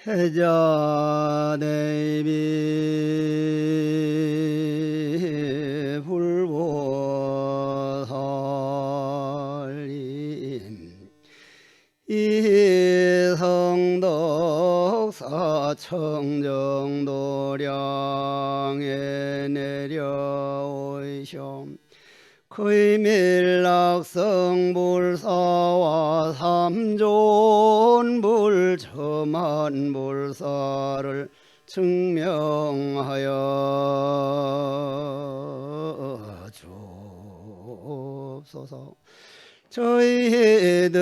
해자 대비 불보살님 이성덕사 청정도량에 내려오이쇼. 그의 밀락성불사와 삼존불 첨한불사를 증명하여 주옵소서. 저희들의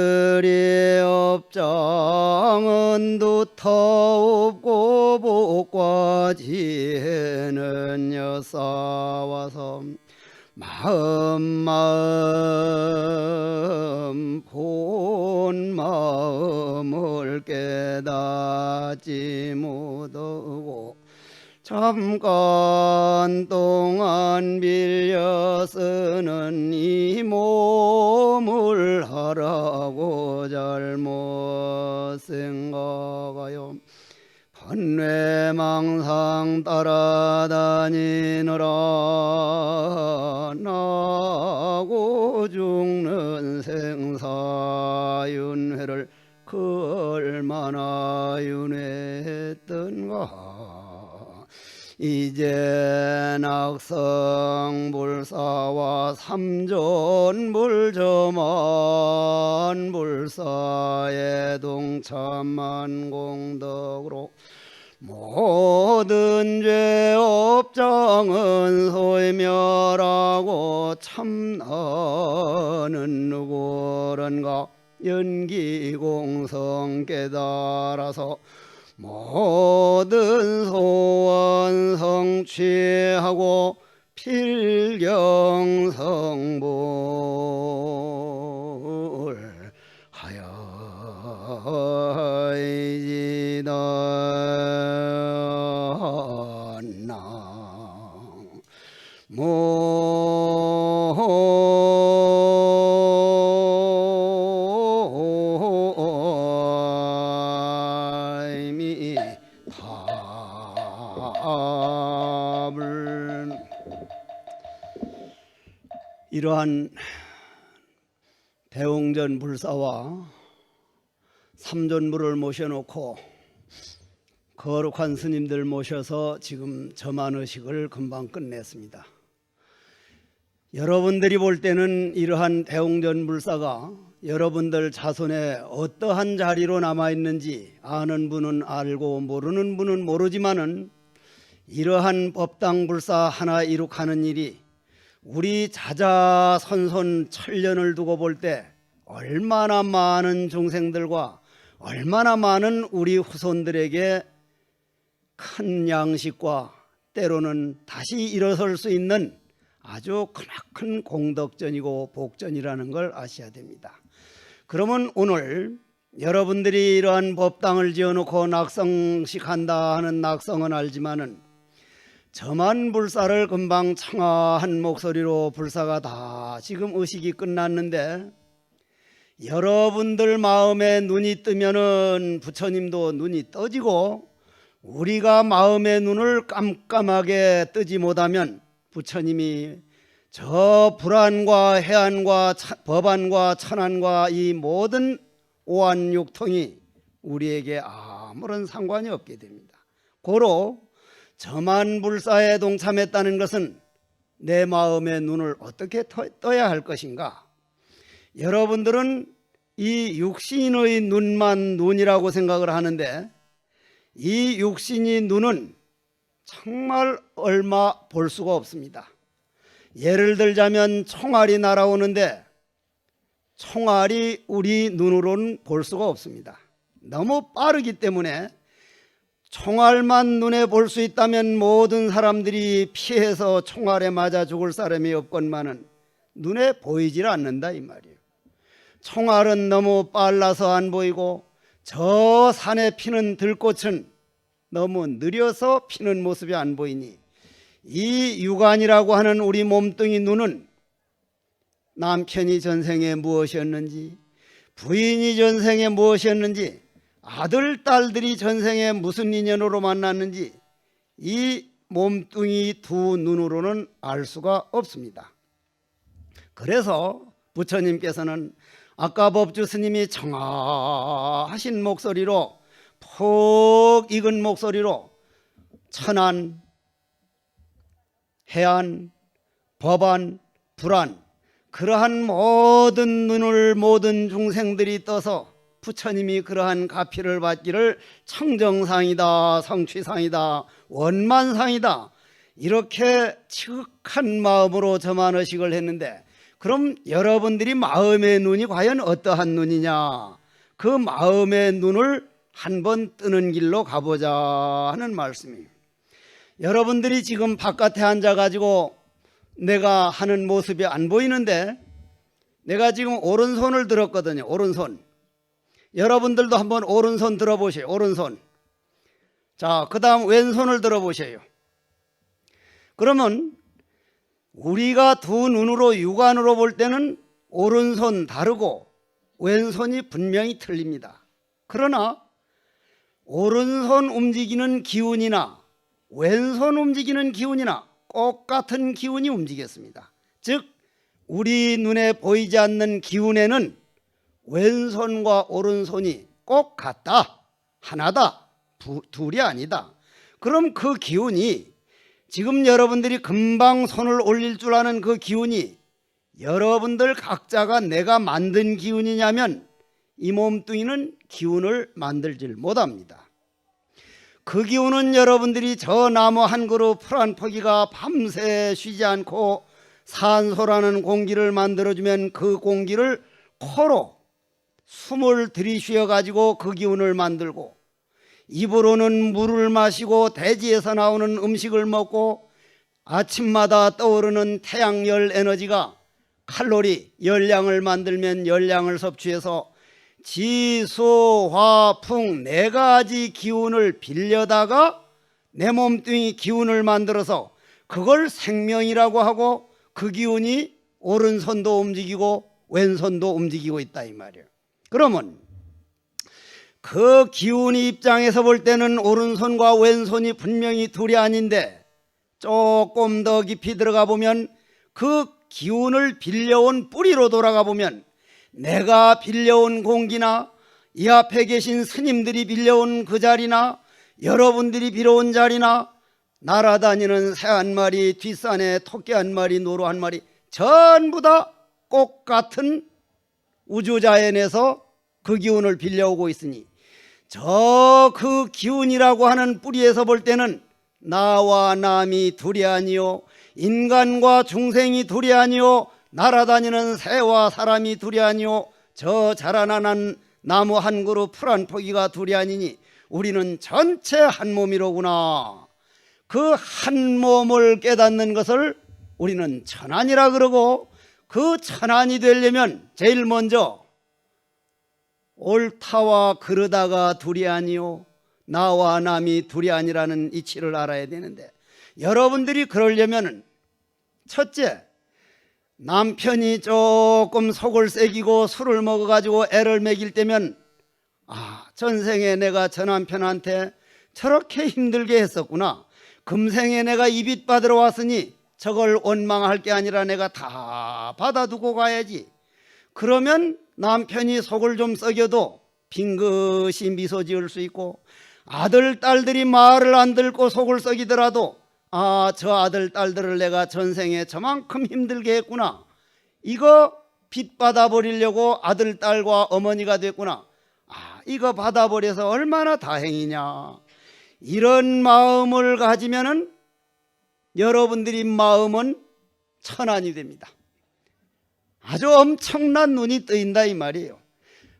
업장은 두터없고 복과 지혜는 여사와서 마음 본 마음을 깨닫지 못하고 잠깐 동안 빌려 쓰는 이 몸을 하라고 잘못 생각하여 번뇌망상 따라다니느라 나고 죽는 생사윤회를 그 얼마나 윤회했던가. 이제 낙성불사와 삼존불저만불사의 동참한 공덕으로 모든 죄 업장은 소멸하고 참나는 누구런가 연기공성 깨달아서 모든 소원 성취하고 필경성불 하여이지다. 이러한 대웅전 불사와 삼존불을 모셔놓고 거룩한 스님들 모셔서 지금 점안의식을 금방 끝냈습니다. 여러분들이 볼 때는 이러한 대웅전 불사가 여러분들 자손에 어떠한 자리로 남아있는지 아는 분은 알고 모르는 분은 모르지만은 이러한 법당 불사 하나 이룩하는 일이 우리 자자손손 천년을 두고 볼 때 얼마나 많은 중생들과 얼마나 많은 우리 후손들에게 큰 양식과 때로는 다시 일어설 수 있는 아주 크나큰 공덕전이고 복전이라는 걸 아셔야 됩니다. 그러면 오늘 여러분들이 이러한 법당을 지어놓고 낙성식 한다 하는 낙성은 알지만은 저만 불사를 금방 청아한 목소리로 불사가 다 지금 의식이 끝났는데 여러분들 마음에 눈이 뜨면은 부처님도 눈이 떠지고 우리가 마음의 눈을 깜깜하게 뜨지 못하면 부처님이 저 불안과 해안과 법안과 천안과 이 모든 오한육통이 우리에게 아무런 상관이 없게 됩니다. 고로 저만불사에 동참했다는 것은 내 마음의 눈을 어떻게 떠야 할 것인가. 여러분들은 이 육신의 눈만 눈이라고 생각을 하는데 이 육신의 눈은 정말 얼마 볼 수가 없습니다. 예를 들자면 총알이 날아오는데 총알이 우리 눈으로는 볼 수가 없습니다. 너무 빠르기 때문에 총알만 눈에 볼 수 있다면 모든 사람들이 피해서 총알에 맞아 죽을 사람이 없건만은 눈에 보이질 않는다 이 말이에요. 총알은 너무 빨라서 안 보이고 저 산에 피는 들꽃은 너무 느려서 피는 모습이 안 보이니 이 육안이라고 하는 우리 몸뚱이 눈은 남편이 전생에 무엇이었는지 부인이 전생에 무엇이었는지 아들, 딸들이 전생에 무슨 인연으로 만났는지 이 몸뚱이 두 눈으로는 알 수가 없습니다. 그래서 부처님께서는 아까 법주 스님이 청아하신 목소리로, 푹 익은 목소리로 천안, 해안, 법안, 불안, 그러한 모든 눈을 모든 중생들이 떠서 부처님이 그러한 가피를 받기를 청정상이다, 성취상이다, 원만상이다, 이렇게 지극한 마음으로 저만의식을 했는데, 그럼 여러분들이 마음의 눈이 과연 어떠한 눈이냐, 그 마음의 눈을 한번 뜨는 길로 가보자 하는 말씀이에요. 여러분들이 지금 바깥에 앉아가지고 내가 하는 모습이 안 보이는데, 내가 지금 오른손을 들었거든요. 오른손. 여러분들도 한번 오른손 들어보세요. 오른손. 자, 그 다음 왼손을 들어보세요. 그러면 우리가 두 눈으로 육안으로 볼 때는 오른손 다르고 왼손이 분명히 틀립니다. 그러나 오른손 움직이는 기운이나 왼손 움직이는 기운이나 똑같은 기운이 움직였습니다. 즉 우리 눈에 보이지 않는 기운에는 왼손과 오른손이 꼭 같다, 하나다, 둘이 아니다. 그럼 그 기운이, 지금 여러분들이 금방 손을 올릴 줄 아는 그 기운이 여러분들 각자가 내가 만든 기운이냐면 이 몸뚱이는 기운을 만들질 못합니다. 그 기운은 여러분들이 저 나무 한 그루 풀 한 포기가 밤새 쉬지 않고 산소라는 공기를 만들어주면 그 공기를 코로 숨을 들이쉬어 가지고 그 기운을 만들고, 입으로는 물을 마시고 대지에서 나오는 음식을 먹고 아침마다 떠오르는 태양열 에너지가 칼로리, 열량을 만들면 열량을 섭취해서 지수, 화, 풍 네 가지 기운을 빌려다가 내 몸뚱이 기운을 만들어서 그걸 생명이라고 하고, 그 기운이 오른손도 움직이고 왼손도 움직이고 있다 이 말이에요. 그러면 그 기운이 입장에서 볼 때는 오른손과 왼손이 분명히 둘이 아닌데, 조금 더 깊이 들어가 보면 그 기운을 빌려온 뿌리로 돌아가 보면 내가 빌려온 공기나 이 앞에 계신 스님들이 빌려온 그 자리나 여러분들이 빌어온 자리나 날아다니는 새 한 마리, 뒷산에 토끼 한 마리, 노루 한 마리, 전부 다 똑같은 우주자연에서 그 기운을 빌려오고 있으니, 저 그 기운이라고 하는 뿌리에서 볼 때는 나와 남이 둘이 아니요, 인간과 중생이 둘이 아니요, 날아다니는 새와 사람이 둘이 아니요, 저 자라나는 나무 한 그루 풀 한 포기가 둘이 아니니 우리는 전체 한 몸이로구나. 그 한 몸을 깨닫는 것을 우리는 천안이라 그러고, 그 천안이 되려면 제일 먼저 옳다와 그르다가 둘이 아니요, 나와 남이 둘이 아니라는 이치를 알아야 되는데, 여러분들이 그러려면 첫째, 남편이 조금 속을 새기고 술을 먹어가지고 애를 먹일 때면, 아, 전생에 내가 저 남편한테 저렇게 힘들게 했었구나, 금생에 내가 이 빚 받으러 왔으니 저걸 원망할 게 아니라 내가 다 받아두고 가야지. 그러면 남편이 속을 좀 썩여도 빙긋이 미소 지을 수 있고, 아들 딸들이 말을 안 듣고 속을 썩이더라도, 아, 저 아들 딸들을 내가 전생에 저만큼 힘들게 했구나, 이거 빚 받아버리려고 아들 딸과 어머니가 됐구나, 아, 이거 받아버려서 얼마나 다행이냐, 이런 마음을 가지면은 여러분들이 마음은 천안이 됩니다. 아주 엄청난 눈이 뜨인다 이 말이에요.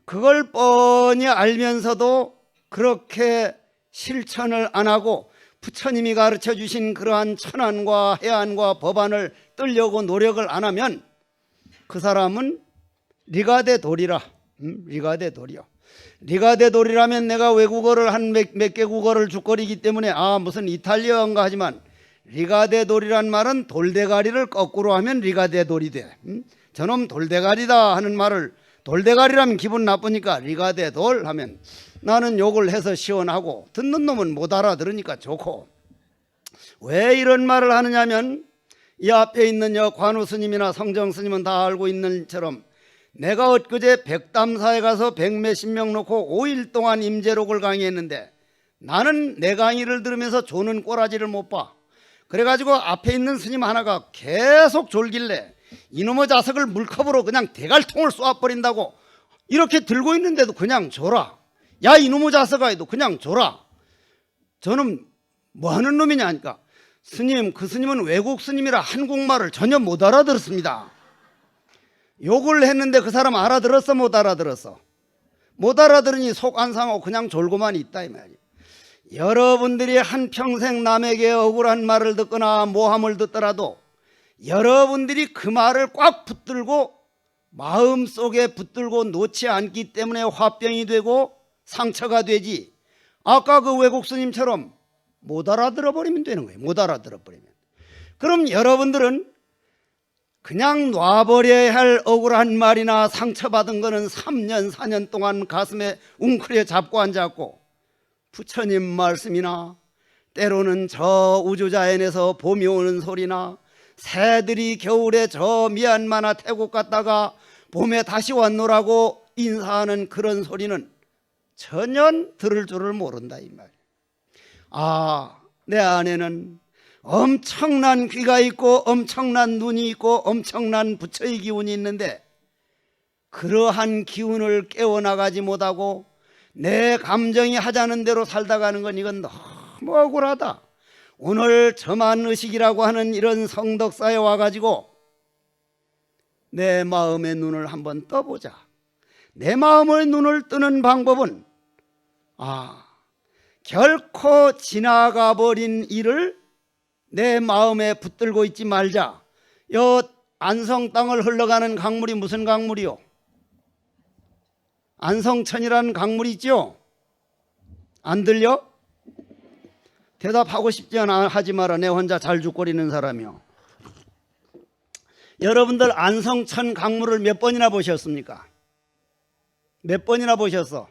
그걸 뻔히 알면서도 그렇게 실천을 안 하고 부처님이 가르쳐 주신 그러한 천안과 해안과 법안을 뜨려고 노력을 안 하면 그 사람은 리가데 도리라. 리가데 도리요. 리가데 도리라면 내가 외국어를 한 몇 개 국어를 죽거리기 때문에 아 무슨 이탈리아인가 하지만, 리가데 도리란 말은 돌대가리를 거꾸로 하면 리가데 돌이 돼. 저놈 돌대가리다 하는 말을, 돌대가리라면 기분 나쁘니까 리가데 돌 하면 나는 욕을 해서 시원하고 듣는 놈은 못 알아들으니까 좋고. 왜 이런 말을 하느냐면 이 앞에 있는 관우 스님이나 성정 스님은 다 알고 있는 처럼 내가 엊그제 백담사에 가서 백몇십 명 놓고 5일 동안 임재록을 강의했는데 나는 내 강의를 들으면서 조는 꼬라지를 못 봐. 그래가지고 앞에 있는 스님 하나가 계속 졸길래 이놈의 자석을 물컵으로 그냥 대갈통을 쏘아버린다고 이렇게 들고 있는데도 그냥 졸아. 야 이놈의 자석아 해도 그냥 졸아. 저는 뭐 하는 놈이냐 하니까 스님, 그 스님은 외국 스님이라 한국말을 전혀 못 알아들었습니다. 욕을 했는데 그 사람 알아들었어 못 알아들었어? 못 알아들으니 속 안 상하고 그냥 졸고만 있다 이 말이에요. 여러분들이 한평생 남에게 억울한 말을 듣거나 모함을 듣더라도 여러분들이 그 말을 꽉 붙들고 마음속에 붙들고 놓지 않기 때문에 화병이 되고 상처가 되지, 아까 그 외국 스님처럼 못 알아들어 버리면 되는 거예요. 못 알아들어 버리면. 그럼 여러분들은 그냥 놔버려야 할 억울한 말이나 상처받은 거는 3년 4년 동안 가슴에 웅크려 잡고 앉았고, 부처님 말씀이나 때로는 저 우주자연에서 봄이 오는 소리나 새들이 겨울에 저 미얀마나 태국 갔다가 봄에 다시 왔노라고 인사하는 그런 소리는 전혀 들을 줄을 모른다 이 말이에요. 아, 내 안에는 엄청난 귀가 있고 엄청난 눈이 있고 엄청난 부처의 기운이 있는데 그러한 기운을 깨워나가지 못하고 내 감정이 하자는 대로 살다 가는 건 이건 너무 억울하다. 오늘 저만의식이라고 하는 이런 성덕사에 와가지고 내 마음의 눈을 한번 떠보자. 내 마음의 눈을 뜨는 방법은 결코 지나가 버린 일을 내 마음에 붙들고 있지 말자. 요 안성 땅을 흘러가는 강물이 무슨 강물이요? 안성천이라는 강물이 있죠? 안 들려? 대답하고 싶지 않아 하지 마라. 내 혼자 잘죽거리는 사람이요. 여러분들 안성천 강물을 몇 번이나 보셨습니까? 몇 번이나 보셨어?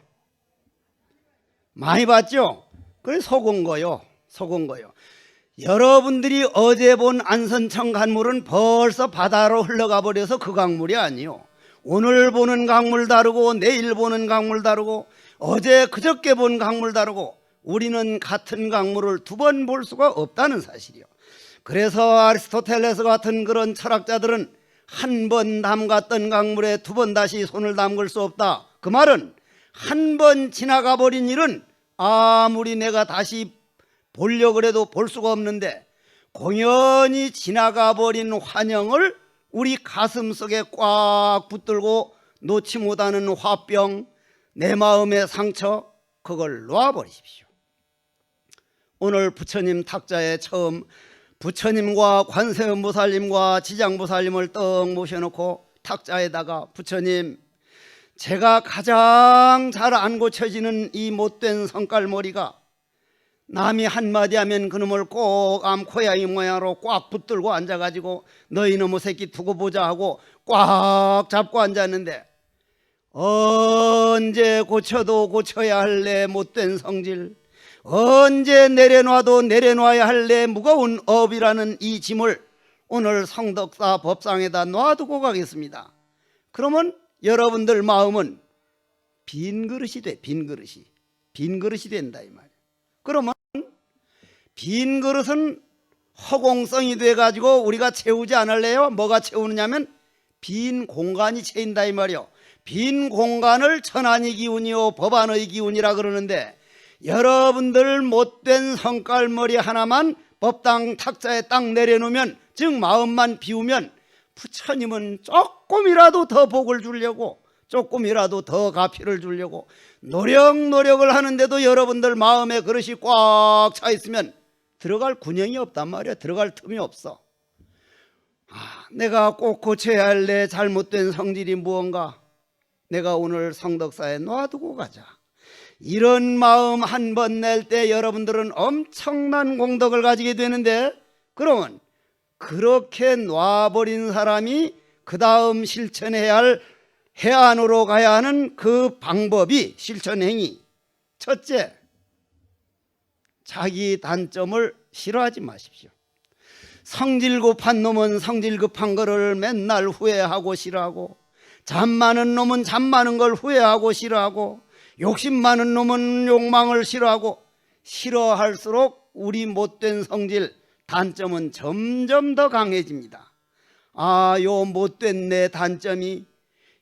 많이 봤죠? 그래 속은 거요. 속은 거요. 여러분들이 어제 본 안성천 강물은 벌써 바다로 흘러가 버려서 그 강물이 아니요. 오늘 보는 강물 다르고 내일 보는 강물 다르고 어제 그저께 본 강물 다르고 우리는 같은 강물을 두 번 볼 수가 없다는 사실이요. 그래서 아리스토텔레스 같은 그런 철학자들은 한 번 담갔던 강물에 두 번 다시 손을 담글 수 없다. 그 말은 한 번 지나가 버린 일은 아무리 내가 다시 보려고 해도 볼 수가 없는데 공연히 지나가 버린 환영을 우리 가슴 속에 꽉 붙들고 놓지 못하는 화병, 내 마음의 상처, 그걸 놓아버리십시오. 오늘 부처님 탁자에 처음 부처님과 관세음보살님과 지장보살님을 떡 모셔놓고 탁자에다가 부처님, 제가 가장 잘 안 고쳐지는 이 못된 성깔머리가 남이 한마디 하면 그놈을 꼭 암코야이 모양으로 꽉 붙들고 앉아가지고 너희 놈의 새끼 두고 보자 하고 꽉 잡고 앉았는데 언제 고쳐도 고쳐야 할 내 못된 성질, 언제 내려놔도 내려놔야 할 내 무거운 업이라는 이 짐을 오늘 성덕사 법상에다 놔두고 가겠습니다. 그러면 여러분들 마음은 빈 그릇이 돼. 빈 그릇이. 빈 그릇이 된다 이 말이에요. 그러면 빈 그릇은 허공성이 돼가지고 우리가 채우지 않을래요? 뭐가 채우느냐면 빈 공간이 채인다 이 말이요. 빈 공간을 천안의 기운이요 법안의 기운이라 그러는데 여러분들 못된 성깔머리 하나만 법당 탁자에 딱 내려놓으면, 즉 마음만 비우면 부처님은 조금이라도 더 복을 주려고, 조금이라도 더 가피를 주려고 노력을 하는데도 여러분들 마음에 그릇이 꽉 차 있으면 들어갈 군형이 없단 말이야. 들어갈 틈이 없어. 내가 꼭 고쳐야 할 내 잘못된 성질이 무언가 내가 오늘 성덕사에 놔두고 가자. 이런 마음 한 번 낼 때 여러분들은 엄청난 공덕을 가지게 되는데, 그러면 그렇게 놔버린 사람이 그 다음 실천해야 할 해안으로 가야 하는 그 방법이 실천행위, 첫째, 자기 단점을 싫어하지 마십시오. 성질 급한 놈은 성질 급한 거를 맨날 후회하고 싫어하고, 잠 많은 놈은 잠 많은 걸 후회하고 싫어하고, 욕심 많은 놈은 욕망을 싫어하고, 싫어할수록 우리 못된 성질, 단점은 점점 더 강해집니다. 아, 요 못된 내 단점이,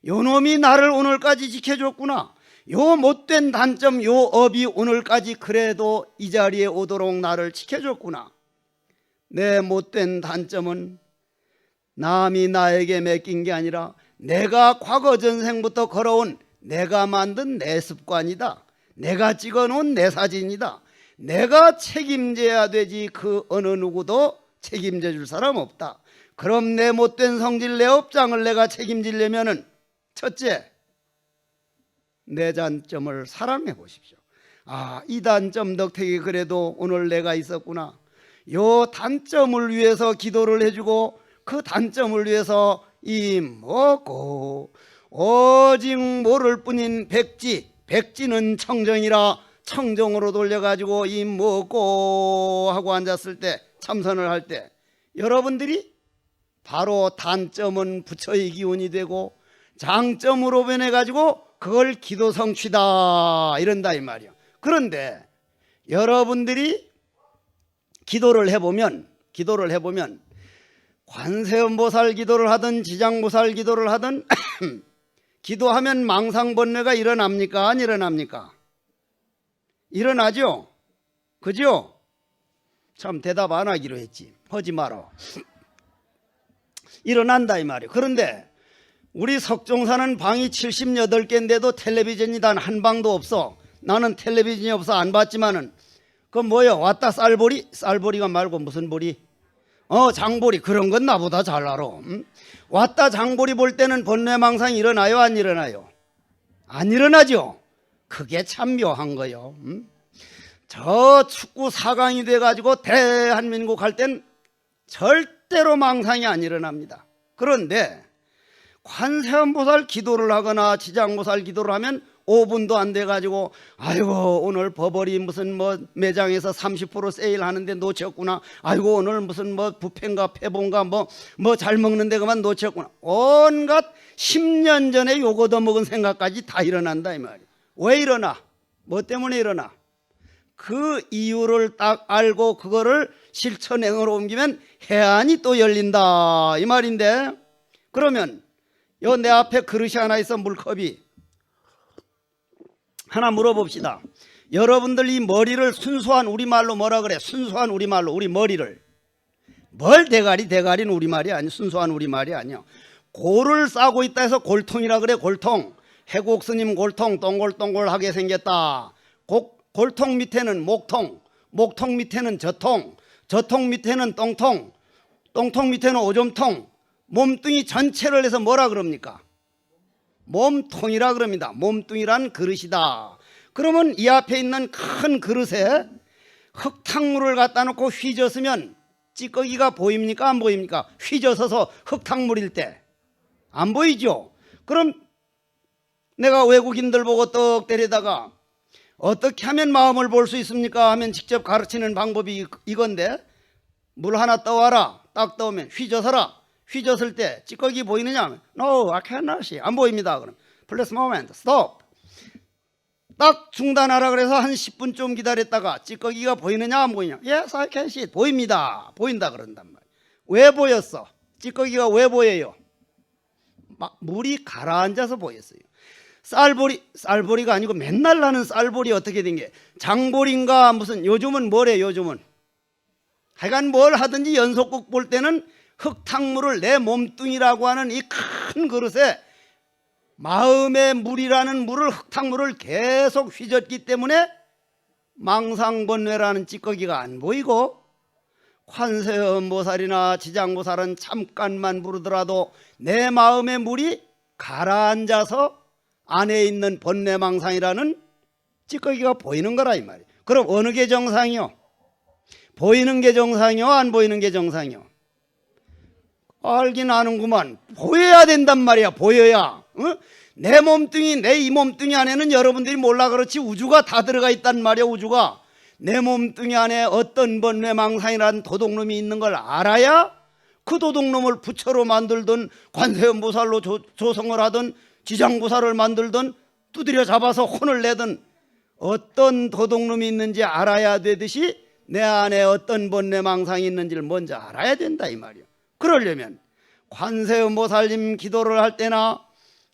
요 놈이 나를 오늘까지 지켜줬구나. 요 못된 단점, 요 업이 오늘까지 그래도 이 자리에 오도록 나를 지켜줬구나. 내 못된 단점은 남이 나에게 맡긴 게 아니라 내가 과거 전생부터 걸어온 내가 만든 내 습관이다. 내가 찍어놓은 내 사진이다. 내가 책임져야 되지 그 어느 누구도 책임져 줄 사람 없다. 그럼 내 못된 성질, 내 업장을 내가 책임지려면은 첫째, 내 단점을 사랑해 보십시오. 아, 이 단점 덕택이 그래도 오늘 내가 있었구나. 요 단점을 위해서 기도를 해주고, 그 단점을 위해서 이 먹고 오직 모를 뿐인 백지, 백지는 청정이라 청정으로 돌려가지고 이 먹고 하고 앉았을 때, 참선을 할 때 여러분들이 바로 단점은 부처의 기운이 되고 장점으로 변해가지고 그걸 기도 성취다 이런다 이 말이야. 그런데 여러분들이 기도를 해보면 관세음보살 기도를 하든 지장보살 기도를 하든 기도하면 망상번뇌가 일어납니까? 안 일어납니까? 일어나죠? 그죠? 참 대답 안 하기로 했지. 하지 마라. 일어난다 이 말이에요. 그런데 우리 석종사는 방이 78개인데도 텔레비전이 단 한 방도 없어. 나는 텔레비전이 없어 안 봤지만은 그 뭐야, 왔다 쌀보리? 쌀보리가 말고 무슨 보리? 장보리. 그런 건 나보다 잘 알아. 왔다 장보리 볼 때는 번뇌망상이 일어나요? 안 일어나요? 안 일어나죠? 그게 참 묘한 거요. 저 축구 4강이 돼가지고 대한민국 할 땐 절대로 망상이 안 일어납니다. 그런데 관세음보살 기도를 하거나 지장보살 기도를 하면 5분도 안 돼가지고 아이고 오늘 버버리 무슨 뭐 매장에서 30% 세일하는데 놓쳤구나. 아이고 오늘 무슨 뭐 뷔페인가 폐본가 뭐 잘 먹는데 그만 놓쳤구나. 온갖 10년 전에 요거 더 먹은 생각까지 다 일어난다 이 말이야. 왜 일어나? 뭐 때문에 일어나? 그 이유를 딱 알고 그거를 실천행으로 옮기면 해안이 또 열린다 이 말인데, 그러면 요 내 앞에 그릇이 하나 있어, 물컵이 하나 물어봅시다. 여러분들 이 머리를 순수한 우리말로 뭐라 그래? 순수한 우리말로 우리 머리를 뭘 대가리는 우리말이 아니야. 순수한 우리말이 아니야. 골을 싸고 있다 해서 골통이라 그래. 골통. 해곡 스님 골통 동글동글하게 생겼다. 골통 밑에는 목통, 목통 밑에는 저통, 저통 밑에는 똥통, 똥통 밑에는 오줌통. 몸뚱이 전체를 해서 뭐라 그럽니까? 몸통이라 그럽니다. 몸뚱이란 그릇이다. 그러면 이 앞에 있는 큰 그릇에 흙탕물을 갖다 놓고 휘젓으면 찌꺼기가 보입니까? 안 보입니까? 휘젓어서 흙탕물일 때 안 보이죠? 그럼 내가 외국인들 보고 떡 때리다가 어떻게 하면 마음을 볼 수 있습니까? 하면 직접 가르치는 방법이 이건데, 물 하나 떠와라. 딱 떠오면 휘젓어라. 휘젓을 때 찌꺼기 보이느냐? No, I cannot see. 안 보입니다. 그럼 Please moment, stop. 딱 중단하라 그래서 한 10분 좀 기다렸다가 찌꺼기가 보이느냐 안 보이냐? Yes, I can see. 보입니다. 보인다 그런단 말이야. 왜 보였어? 찌꺼기가 왜 보여요? 물이 가라앉아서 보였어요. 쌀보리가 아니고 맨날 나는 쌀보리 어떻게 된 게 장보리인가 무슨, 요즘은 뭐래? 요즘은 하여간 뭘 하든지 연속극 볼 때는 흙탕물을 내 몸뚱이라고 하는 이 큰 그릇에 마음의 물이라는 물을, 흙탕물을 계속 휘젓기 때문에 망상번뇌라는 찌꺼기가 안 보이고, 관세음보살이나 지장보살은 잠깐만 부르더라도 내 마음의 물이 가라앉아서 안에 있는 번뇌망상이라는 찌꺼기가 보이는 거라 이 말이에요. 그럼 어느 게 정상이요? 보이는 게 정상이요? 안 보이는 게 정상이요? 알긴 아는구만. 보여야 된단 말이야. 보여야. 내 몸뚱이, 내 이 몸뚱이 안에는 여러분들이 몰라 그렇지 우주가 다 들어가 있단 말이야. 우주가 내 몸뚱이 안에 어떤 번뇌망상이라는 도둑놈이 있는 걸 알아야 그 도둑놈을 부처로 만들든 관세음보살로 조성을 하든 지장보살을 만들든 두드려 잡아서 혼을 내든 어떤 도둑놈이 있는지 알아야 되듯이 내 안에 어떤 번뇌망상이 있는지를 먼저 알아야 된다 이 말이야. 그러려면 관세음보살님 기도를 할 때나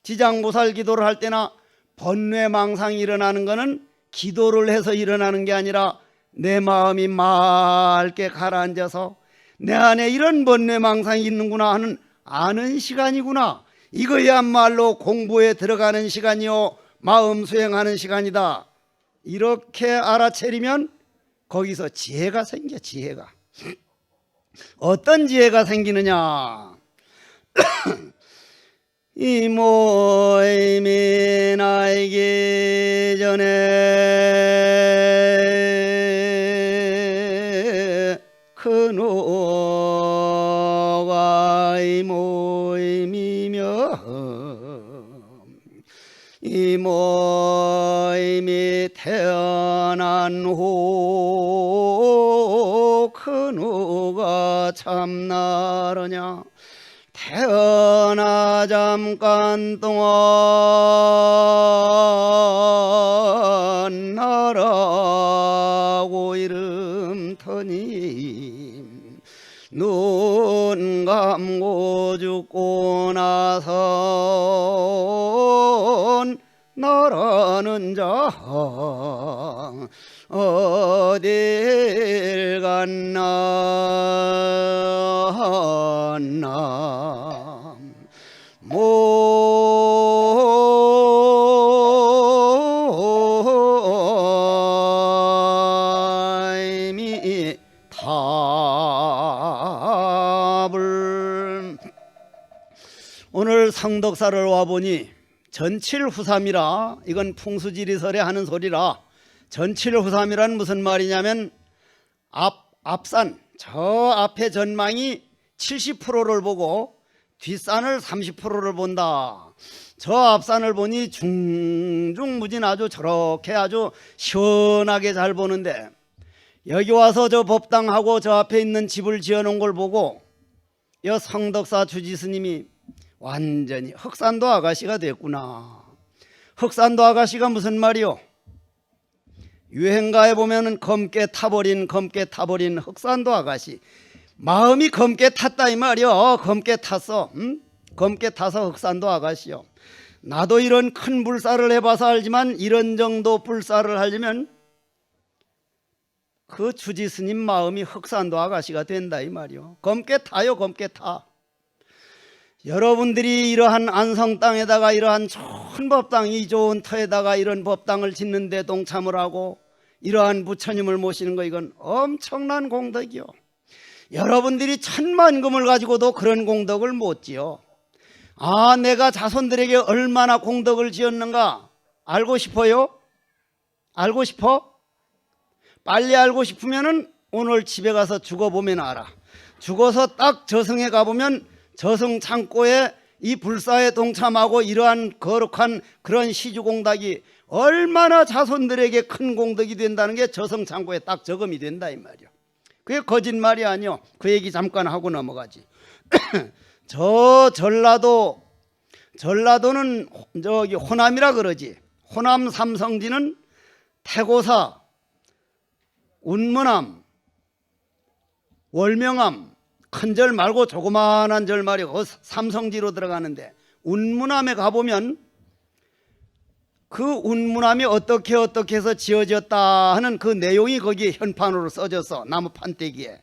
지장보살 기도를 할 때나 번뇌망상이 일어나는 것은 기도를 해서 일어나는 게 아니라 내 마음이 맑게 가라앉아서 내 안에 이런 번뇌망상이 있는구나 하는 아는 시간이구나. 이거야말로 공부에 들어가는 시간이요 마음 수행하는 시간이다. 이렇게 알아차리면 거기서 지혜가 생겨. 지혜가 어떤 지혜가 생기느냐. 이 모임이 나이기 전에 근호가 이 모임이며 이 모임이 태어난 후 근호가 참나르냐. 태어나 잠깐 동안 나라고 이름터니 눈 감고 죽고 나선 나라는 자 어딜 갔나 모임이 답을. 오늘 성덕사를 와보니 전칠후삼이라, 이건 풍수지리설에 하는 소리라. 전칠후삼이란 무슨 말이냐면 앞산 저 앞에 전망이 70%를 보고 뒷산을 30%를 본다. 저 앞산을 보니 중중무진 아주 저렇게 아주 시원하게 잘 보는데 여기 와서 저 법당하고 저 앞에 있는 집을 지어놓은 걸 보고 여 성덕사 주지스님이 완전히 흑산도 아가씨가 됐구나. 흑산도 아가씨가 무슨 말이요? 유행가에 보면은 검게 타버린 흑산도 아가씨. 마음이 검게 탔다 이 말이요. 검게 탔어. 검게 타서 흑산도 아가씨요. 나도 이런 큰 불사를 해봐서 알지만 이런 정도 불사를 하려면 그 주지스님 마음이 흑산도 아가씨가 된다 이 말이요. 검게 타요. 검게 타. 여러분들이 이러한 안성 땅에다가 이러한 좋은 법당, 이 좋은 터에다가 이런 법당을 짓는데 동참을 하고 이러한 부처님을 모시는 거, 이건 엄청난 공덕이요. 여러분들이 천만금을 가지고도 그런 공덕을 못 지어. 아, 내가 자손들에게 얼마나 공덕을 지었는가 알고 싶어요? 알고 싶어? 빨리 알고 싶으면은 오늘 집에 가서 죽어보면 알아. 죽어서 딱 저승에 가보면 저승 창고에 이 불사에 동참하고 이러한 거룩한 그런 시주공덕이 얼마나 자손들에게 큰 공덕이 된다는 게 저승 창고에 딱 적음이 된다 이 말이야. 그게 거짓말이 아니요. 그 얘기 잠깐 하고 넘어가지. 저 전라도는 저기 호남이라 그러지. 호남 삼성지는 태고사, 운문암, 월명암, 큰 절 말고 조그마한 절 말이고 삼성지로 들어가는데 운문암에 가보면 그 운문암이 어떻게 해서 지어졌다 하는 그 내용이 거기에 현판으로 써졌어. 나무 판때기에.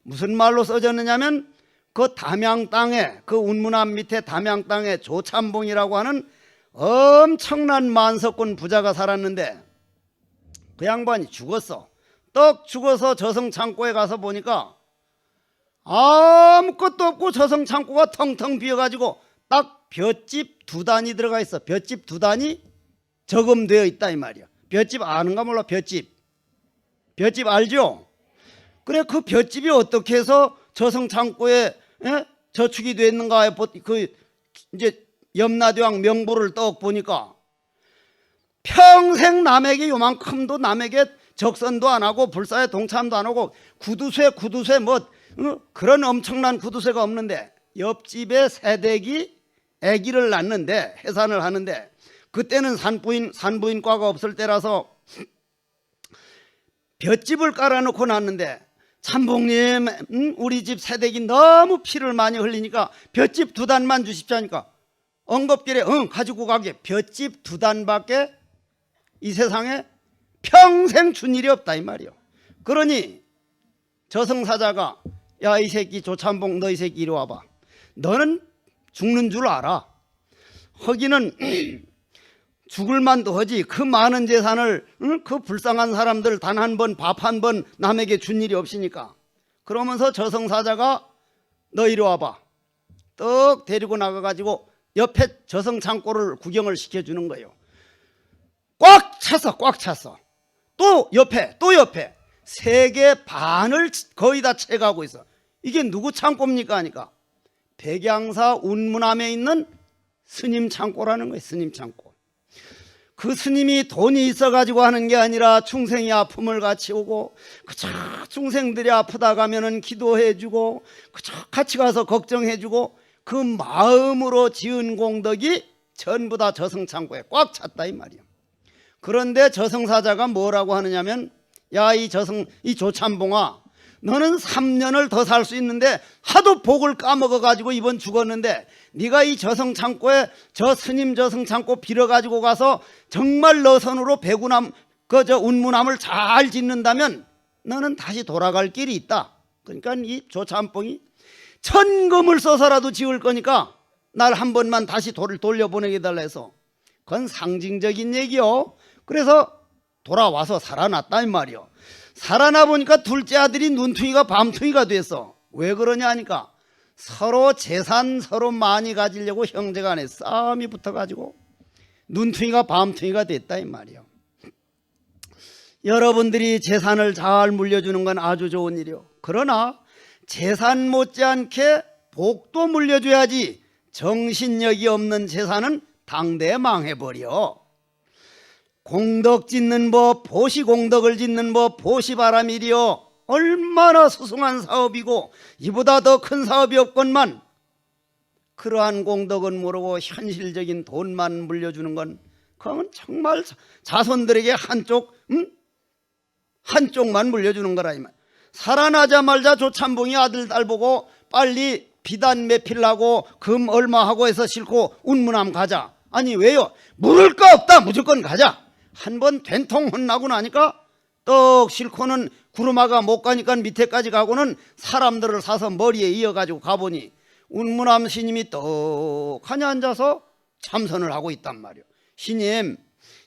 무슨 말로 써졌느냐면 그 담양 땅에, 그 운문암 밑에 담양 땅에 조참봉이라고 하는 엄청난 만석군 부자가 살았는데 그 양반이 죽었어. 떡 죽어서 저승 창고에 가서 보니까 아무것도 없고 저승 창고가 텅텅 비어가지고 딱 볏짚 2단이 들어가 있어. 볏짚 2단이 저금되어 있다 이 말이야. 볏짚 아는가 몰라. 볏짚 알죠? 그래, 그 볏짚이 어떻게 해서 저승 창고에 저축이 됐는가? 그 이제 염라대왕 명부를 떡 보니까 평생 남에게 요만큼도 남에게 적선도 안 하고 불사에 동참도 안 하고 구두쇠 뭐 그런 엄청난 구두쇠가 없는데 옆집에 새댁이 아기를 낳는데 해산을 하는데 그때는 산부인과가 없을 때라서 볏집을 깔아놓고 낳는데 참봉님 우리 집 새댁이 너무 피를 많이 흘리니까 볏집 2단만 주십시오니까 엉겁길에 가지고 가게. 볏집 2단밖에 이 세상에 평생 준 일이 없다 이 말이요. 그러니 저승사자가 야 이 새끼 조참봉 너 이 새끼 이리 와봐. 너는 죽는 줄 알아. 허기는 죽을 만도 하지 그 많은 재산을 그 불쌍한 사람들 단 한 번 밥 한 번 남에게 준 일이 없으니까. 그러면서 저승사자가 너 이리 와봐. 떡 데리고 나가가지고 옆에 저승창고를 구경을 시켜주는 거예요. 꽉 찼어. 또 옆에 3개 반을 거의 다 채가고 있어. 이게 누구 창고입니까 하니까 백양사 운문암에 있는 스님 창고라는 거예요. 스님 창고. 그 스님이 돈이 있어가지고 하는 게 아니라 중생이 아픔을 같이 오고 그저 중생들이 아프다 가면은 기도해주고 그저 같이 가서 걱정해주고 그 마음으로 지은 공덕이 전부 다 저승창고에 꽉 찼다 이 말이야. 그런데 저승사자가 뭐라고 하느냐면 야 이 조참봉아 너는 3년을 더 살 수 있는데 하도 복을 까먹어가지고 이번 죽었는데 네가 이 저승창고에 저 스님 저승창고 빌어가지고 가서 정말 너 손으로 배구남 운문함을 잘 짓는다면 너는 다시 돌아갈 길이 있다. 그러니까 이 조참봉이 천금을 써서라도 지을 거니까 날 한 번만 다시 돌려보내게 달라 해서 그건 상징적인 얘기요. 그래서 돌아와서 살아났다 이 말이요. 살아나 보니까 둘째 아들이 눈퉁이가 밤퉁이가 됐어. 왜 그러냐 하니까 서로 재산 서로 많이 가지려고 형제간에 싸움이 붙어가지고 눈퉁이가 밤퉁이가 됐다 이 말이요. 여러분들이 재산을 잘 물려주는 건 아주 좋은 일이요. 그러나 재산 못지않게 복도 물려줘야지 정신력이 없는 재산은 당대에 망해버려. 공덕 짓는 법, 보시공덕을 짓는 법, 보시바람일이요. 얼마나 소중한 사업이고 이보다 더 큰 사업이 없건만 그러한 공덕은 모르고 현실적인 돈만 물려주는 건 그건 정말 자손들에게 한쪽만 물려주는 거라 이 말. 살아나자마자 조참봉이 아들 딸 보고 빨리 비단 매필하고 금 얼마 하고 해서 싣고 운문함 가자. 아니 왜요? 물을 거 없다 무조건 가자. 한 번 된통 혼나고 나니까 떡 싣고는 구루마가 못 가니까 밑에까지 가고는 사람들을 사서 머리에 이어가지고 가보니 운문함 스님이 떡하니 앉아서 참선을 하고 있단 말이요. 스님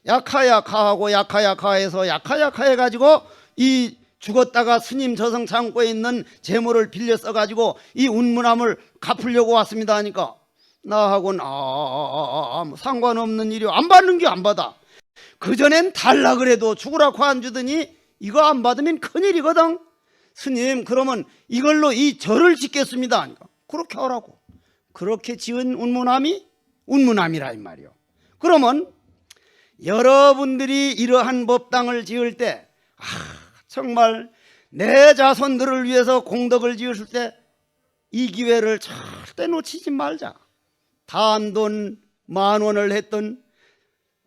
약하하고 약하해서 약하 해가지고 이 죽었다가 스님 저승창고에 있는 재물을 빌려 써가지고 이 운문함을 갚으려고 왔습니다 하니까 나하고는 뭐 상관없는 일이요. 안 받는 게 안 받아. 그전엔 달라 그래도 죽으라고 안 주더니 이거 안 받으면 큰일이거든. 스님 그러면 이걸로 이 절을 짓겠습니다 하니까 그렇게 하라고. 그렇게 지은 운문함이라 이 말이요. 그러면 여러분들이 이러한 법당을 지을 때 정말 내 자손들을 위해서 공덕을 지을 때 이 기회를 절대 놓치지 말자. 단돈 10,000원을 했던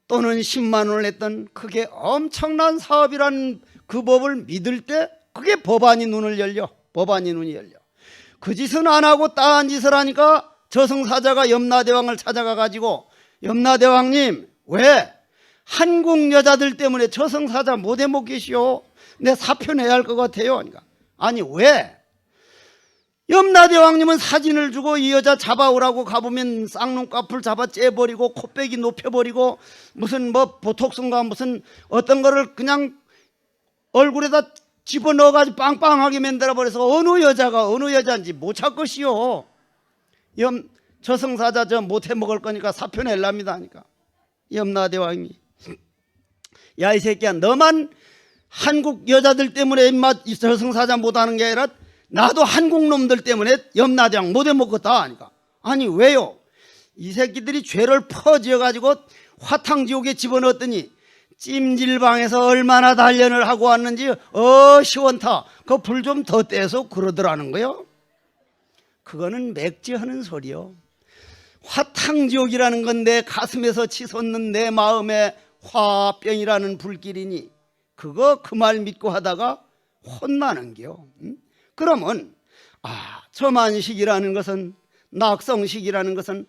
또는 10만 원을 했던 그게 엄청난 사업이란 그 법을 믿을 때 그게 법안이 눈이 열려. 그 짓은 안 하고 딴 짓을 하니까 저승사자가 염라대왕을 찾아가 가지고 염라대왕님 왜 한국 여자들 때문에 저승사자 못해 못 계시오? 내 사표 내야 할 것 같아요. 그러니까 아니 왜? 염라대왕님은 사진을 주고 이 여자 잡아오라고 가보면 쌍눈꺼풀 잡아 째버리고 코빼기 높여버리고 무슨 뭐 보톡스인가 무슨 어떤 거를 그냥 얼굴에다 집어넣어가지고 빵빵하게 만들어버려서 어느 여자가 어느 여자인지 못 찾 것이요. 저승사자 저 못해 먹을 거니까 사표 낼랍니다 하니까 염라대왕이 야 이 새끼야 너만 한국 여자들 때문에 인마 저승사자 못하는 게 아니라 나도 한국 놈들 때문에 염라대왕 못해 먹었다 하니까 아니 왜요? 이 새끼들이 죄를 퍼지어 가지고 화탕지옥에 집어넣었더니 찜질방에서 얼마나 단련을 하고 왔는지 시원타 그 불 좀 더 떼서 그러더라는 거요. 그거는 맥지하는 소리요. 화탕지옥이라는 건 내 가슴에서 치솟는 내 마음의 화병이라는 불길이니 그거 그 말 믿고 하다가 혼나는겨. 그러면 저만식이라는 것은, 낙성식이라는 것은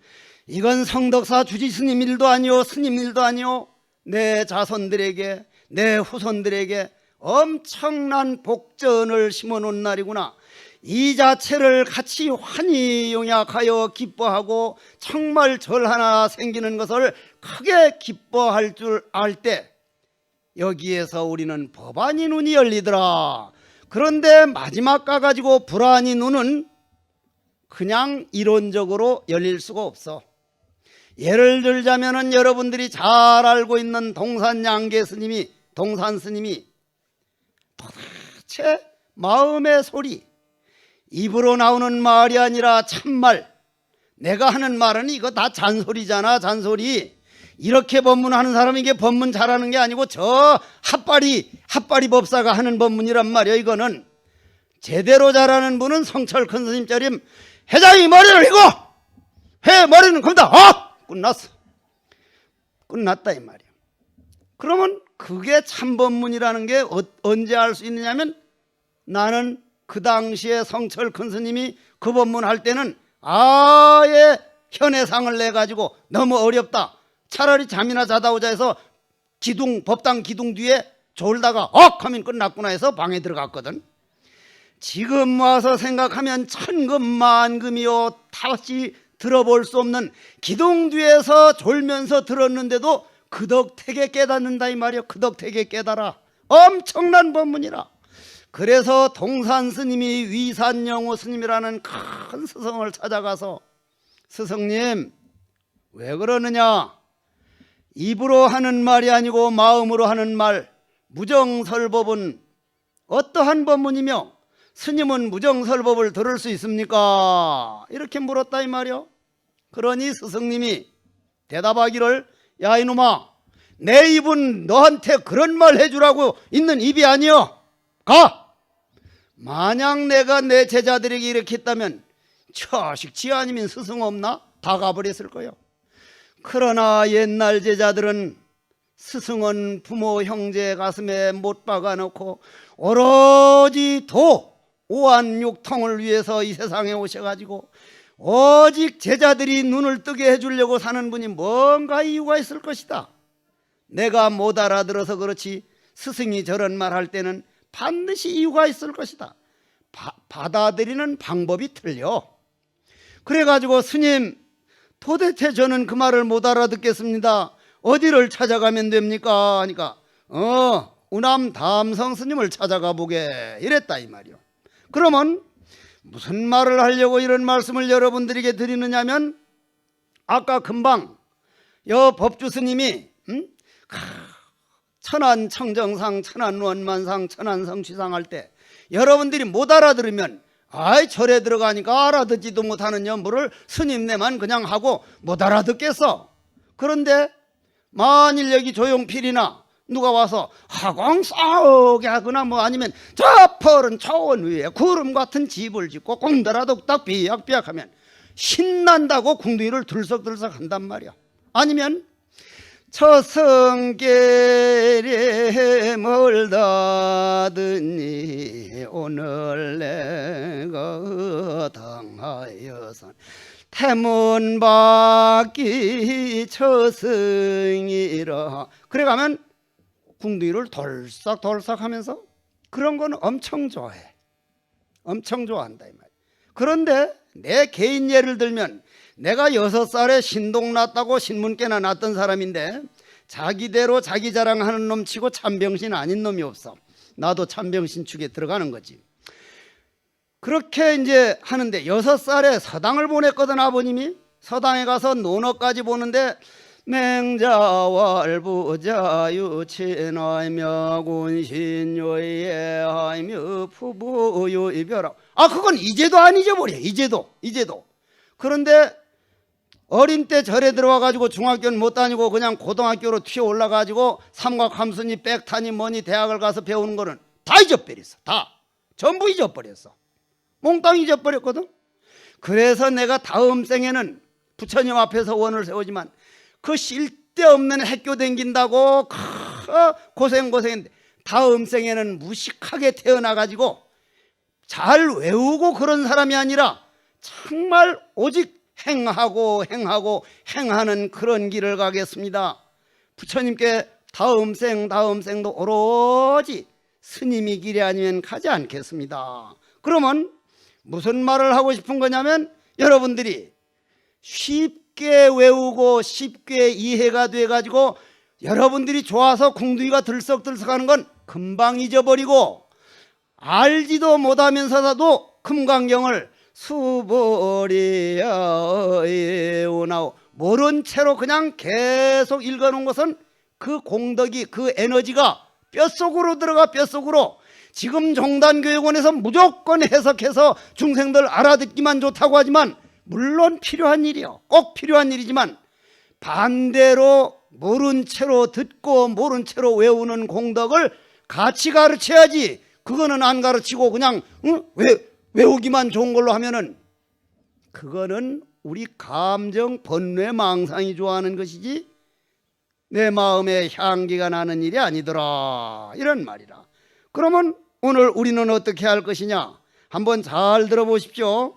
이건 성덕사 주지 스님 일도 아니오, 스님 일도 아니오, 내 자손들에게, 내 후손들에게 엄청난 복전을 심어놓은 날이구나. 이 자체를 같이 환히 용약하여 기뻐하고 정말 절 하나 생기는 것을 크게 기뻐할 줄 알 때 여기에서 우리는 법안이 눈이 열리더라. 그런데 마지막 가가지고 불안이 눈은 그냥 이론적으로 열릴 수가 없어. 예를 들자면은 여러분들이 잘 알고 있는 동산양계 스님이, 동산 스님이 도대체 마음의 소리, 입으로 나오는 말이 아니라 참말, 내가 하는 말은 이거 다 잔소리잖아, 잔소리. 이렇게 법문하는 사람이 이게 법문 잘하는 게 아니고 저 핫바리 법사가 하는 법문이란 말이야. 이거는 제대로 잘하는 분은 성철 큰 스님처럼 회장이 머리를 휘고 회 머리는 금다. 끝났어. 끝났다 이 말이야. 그러면 그게 참법문이라는 게 언제 알 수 있느냐면, 나는 그 당시에 성철 큰 스님이 그 법문 할 때는 아예 현해상을 내가지고 너무 어렵다, 차라리 잠이나 자다 오자 해서 법당 기둥 뒤에 졸다가 하면 끝났구나 해서 방에 들어갔거든. 지금 와서 생각하면 천금만금이요, 다시 들어볼 수 없는 기둥 뒤에서 졸면서 들었는데도 그덕택에 깨닫는다 이 말이야. 그덕택에 깨달아. 엄청난 법문이라. 그래서 동산 스님이 위산영호 스님이라는 큰 스승을 찾아가서, 스승님 왜 그러느냐, 입으로 하는 말이 아니고 마음으로 하는 말, 무정설법은 어떠한 법문이며 스님은 무정설법을 들을 수 있습니까? 이렇게 물었다 이 말이요. 그러니 스승님이 대답하기를, 야 이놈아, 내 입은 너한테 그런 말 해주라고 있는 입이 아니여. 가! 만약 내가 내 제자들에게 이렇게 했다면 처식지 아니면 스승 없나? 다 가버렸을 거요. 그러나 옛날 제자들은 스승은 부모 형제 가슴에 못 박아놓고 오로지 오한육통을 위해서 이 세상에 오셔가지고 오직 제자들이 눈을 뜨게 해주려고 사는 분이 뭔가 이유가 있을 것이다. 내가 못 알아들어서 그렇지 스승이 저런 말 할 때는 반드시 이유가 있을 것이다. 받아들이는 방법이 틀려. 그래가지고 스님, 도대체 저는 그 말을 못 알아듣겠습니다. 어디를 찾아가면 됩니까? 하니까 우남 담성 스님을 찾아가 보게 이랬다 이 말이요. 그러면 무슨 말을 하려고 이런 말씀을 여러분들에게 드리느냐면, 아까 금방 법주 스님이 천안청정상, 천안원만상, 천안성취상 할 때 여러분들이 못 알아들으면 절에 들어가니까 알아듣지도 못하는 연부를 스님네만 그냥 하고 못 알아듣겠어. 그런데 만일 여기 조용필이나 누가 와서 하광 싸우게 하거나 아니면 저 펄은 초원 위에 구름 같은 집을 짓고 공더라독닥 비약비약하면 신난다고 궁둥이를 들썩들썩 한단 말이야. 아니면 처성계에 멀다더니 오늘 내가 당하여선 태문밖이 처승이라. 그래가면 궁둥이를 덜싹덜싹 하면서 그런 건 엄청 좋아해. 엄청 좋아한다 이 말이야. 그런데 내 개인 예를 들면, 내가 6살에 신동 났다고 신문께나 났던 사람인데 자기대로 자기 자랑하는 놈 치고 참병신 아닌 놈이 없어. 나도 참병신 축에 들어가는 거지. 그렇게 이제 하는데 6살에 서당을 보냈거든. 아버님이 서당에 가서 논어까지 보는데 맹자왈부자유친하며 군신요예하며 부부요이별하. 그건 이제도 안 잊어버려. 이제도. 그런데 어린 때 절에 들어와가지고 중학교는 못 다니고 그냥 고등학교로 튀어 올라가지고 삼각함수니 백타니 뭐니 대학을 가서 배우는 거는 다 잊어버렸어. 다 전부 잊어버렸어. 몽땅 잊어버렸거든. 그래서 내가 다음 생에는 부처님 앞에서 원을 세우지만 그 쓸데없는 학교 댕긴다고 고생했는데 다음 생에는 무식하게 태어나가지고 잘 외우고 그런 사람이 아니라 정말 오직 행하는 그런 길을 가겠습니다. 부처님께 다음 생도 오로지 스님이 길이 아니면 가지 않겠습니다. 그러면 무슨 말을 하고 싶은 거냐면 여러분들이 쉽게 외우고 쉽게 이해가 돼가지고 여러분들이 좋아서 궁둥이가 들썩들썩하는 건 금방 잊어버리고 알지도 못하면서도 금강경을 수보리야오나오 모른 채로 그냥 계속 읽어놓은 것은 그 공덕이 그 에너지가 뼛속으로 들어가 뼛속으로 지금 종단교육원에서 무조건 해석해서 중생들 알아듣기만 좋다고 하지만 물론 필요한 일이요. 꼭 필요한 일이지만 반대로 모른 채로 듣고 모른 채로 외우는 공덕을 같이 가르쳐야지. 그거는 안 가르치고 그냥 외우기만 좋은 걸로 하면은 그거는 우리 감정 번뇌 망상이 좋아하는 것이지 내 마음에 향기가 나는 일이 아니더라 이런 말이라. 그러면 오늘 우리는 어떻게 할 것이냐 한번 잘 들어보십시오.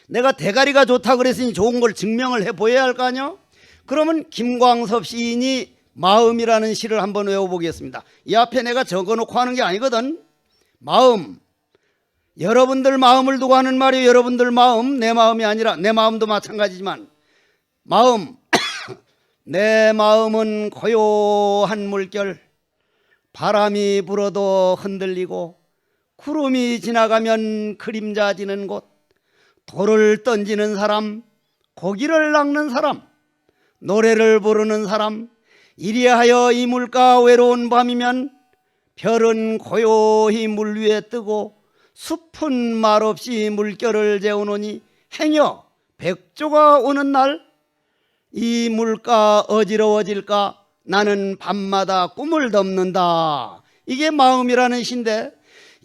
내가 대가리가 좋다 그랬으니 좋은 걸 증명을 해 보여야 할 거 아니요. 그러면 김광섭 시인이 마음이라는 시를 한번 외워보겠습니다. 이 앞에 내가 적어놓고 하는 게 아니거든. 마음, 여러분들 마음을 두고 하는 말이에요. 여러분들 마음, 내 마음이 아니라 내 마음도 마찬가지지만 마음 내 마음은 고요한 물결 바람이 불어도 흔들리고 구름이 지나가면 그림자 지는 곳 돌을 던지는 사람 고기를 낚는 사람 노래를 부르는 사람 이리하여 이 물가 외로운 밤이면 별은 고요히 물 위에 뜨고 숲은 말없이 물결을 재우노니 행여 백조가 오는 날 이 물가 어지러워질까 나는 밤마다 꿈을 덮는다. 이게 마음이라는 시인데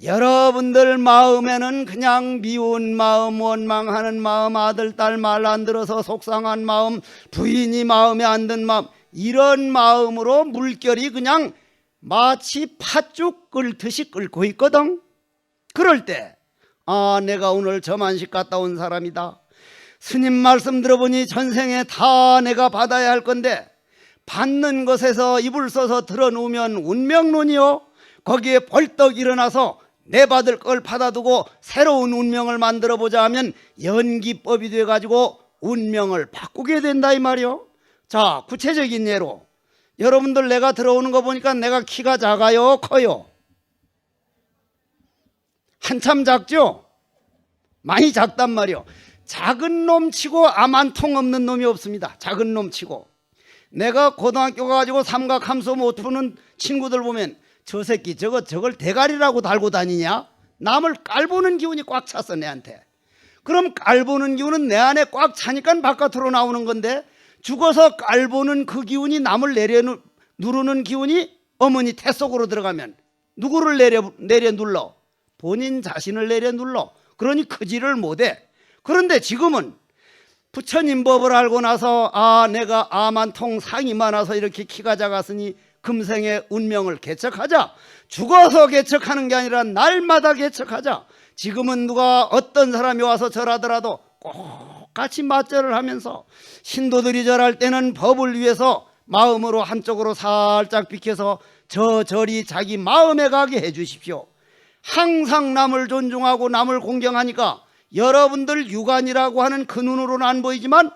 여러분들 마음에는 그냥 미운 마음 원망하는 마음 아들 딸 말 안 들어서 속상한 마음 부인이 마음에 안 든 마음 이런 마음으로 물결이 그냥 마치 팥죽 끓듯이 끓고 있거든. 그럴 때 내가 오늘 저만식 갔다 온 사람이다. 스님 말씀 들어보니 전생에 다 내가 받아야 할 건데 받는 것에서 입을 써서 들어놓으면 운명론이요. 거기에 벌떡 일어나서 내 받을 걸 받아두고 새로운 운명을 만들어보자 하면 연기법이 돼가지고 운명을 바꾸게 된다 이 말이요. 자, 구체적인 예로 여러분들 내가 들어오는 거 보니까 내가 키가 작아요 커요? 한참 작죠? 많이 작단 말이요. 작은 놈 치고 암 한 통 없는 놈이 없습니다. 작은 놈 치고. 내가 고등학교 가가지고 삼각함수 못 푸는 친구들 보면 저 새끼 저걸 대가리라고 달고 다니냐? 남을 깔보는 기운이 꽉 찼어 내한테. 그럼 깔보는 기운은 내 안에 꽉 차니까 바깥으로 나오는 건데 죽어서 깔보는 그 기운이 남을 누르는 기운이 어머니 태 속으로 들어가면 누구를 내려 눌러? 본인 자신을 내려 눌러. 그러니 크지를 못해. 그런데 지금은 부처님 법을 알고 나서 내가 암 한 통 상이 많아서 이렇게 키가 작았으니 금생의 운명을 개척하자. 죽어서 개척하는 게 아니라 날마다 개척하자. 지금은 누가 어떤 사람이 와서 절하더라도 꼭 같이 맞절을 하면서 신도들이 절할 때는 법을 위해서 마음으로 한쪽으로 살짝 비켜서 저 절이 자기 마음에 가게 해 주십시오. 항상 남을 존중하고 남을 공경하니까 여러분들 육안이라고 하는 그 눈으로는 안 보이지만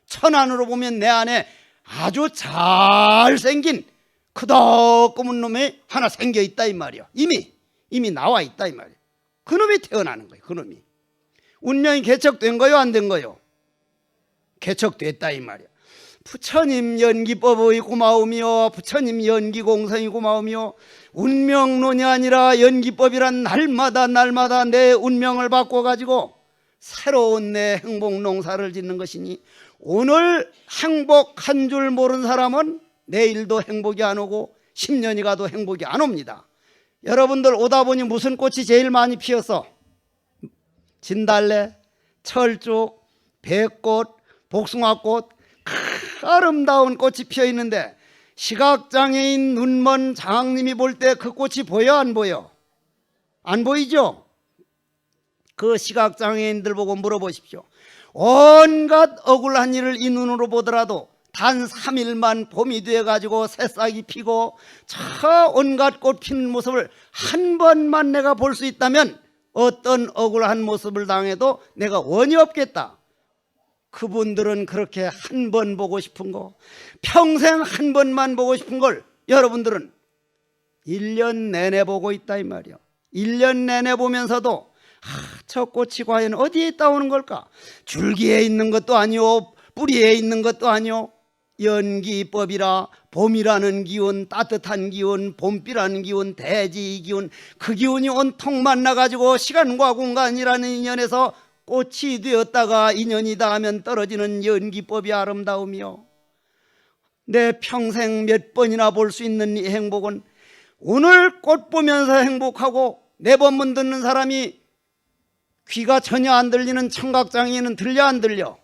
천안으로 보면 내 안에 아주 잘생긴 크덕그문 놈이 하나 생겨 있다 이 말이야. 이미 나와 있다 이 말이야. 그놈이 태어나는 거예요. 그놈이 운명이 개척된 거요 안 된 거요? 개척됐다 이 말이야. 부처님 연기법의 고마움이요 부처님 연기공성이 고마움이요 운명론이 아니라 연기법이란 날마다 내 운명을 바꿔가지고 새로운 내 행복 농사를 짓는 것이니 오늘 행복한 줄 모르는 사람은 내일도 행복이 안 오고 10년이 가도 행복이 안 옵니다. 여러분들 오다 보니 무슨 꽃이 제일 많이 피었어? 진달래, 철쭉, 배꽃, 복숭아꽃, 아름다운 꽃이 피어 있는데 시각장애인 눈먼 장님이 볼 때 그 꽃이 보여 안 보여? 안 보이죠? 그 시각장애인들 보고 물어보십시오. 온갖 억울한 일을 이 눈으로 보더라도 단 3일만 봄이 돼가지고 새싹이 피고 저 온갖 꽃 피는 모습을 한 번만 내가 볼 수 있다면 어떤 억울한 모습을 당해도 내가 원이 없겠다. 그분들은 그렇게 한 번 보고 싶은 거, 평생 한 번만 보고 싶은 걸 여러분들은 1년 내내 보고 있다 이 말이요. 1년 내내 보면서도 저 꽃이 과연 어디에 있다 오는 걸까? 줄기에 있는 것도 아니오, 뿌리에 있는 것도 아니오. 연기법이라 봄이라는 기운, 따뜻한 기운, 봄비라는 기운, 대지 기운, 그 기운이 온통 만나가지고 시간과 공간이라는 인연에서 꽃이 되었다가 인연이다 하면 떨어지는 연기법이 아름다우며 내 평생 몇 번이나 볼 수 있는 이 행복은 오늘 꽃 보면서 행복하고 매번 듣는 사람이 귀가 전혀 안 들리는 청각장애인은 들려 안 들려?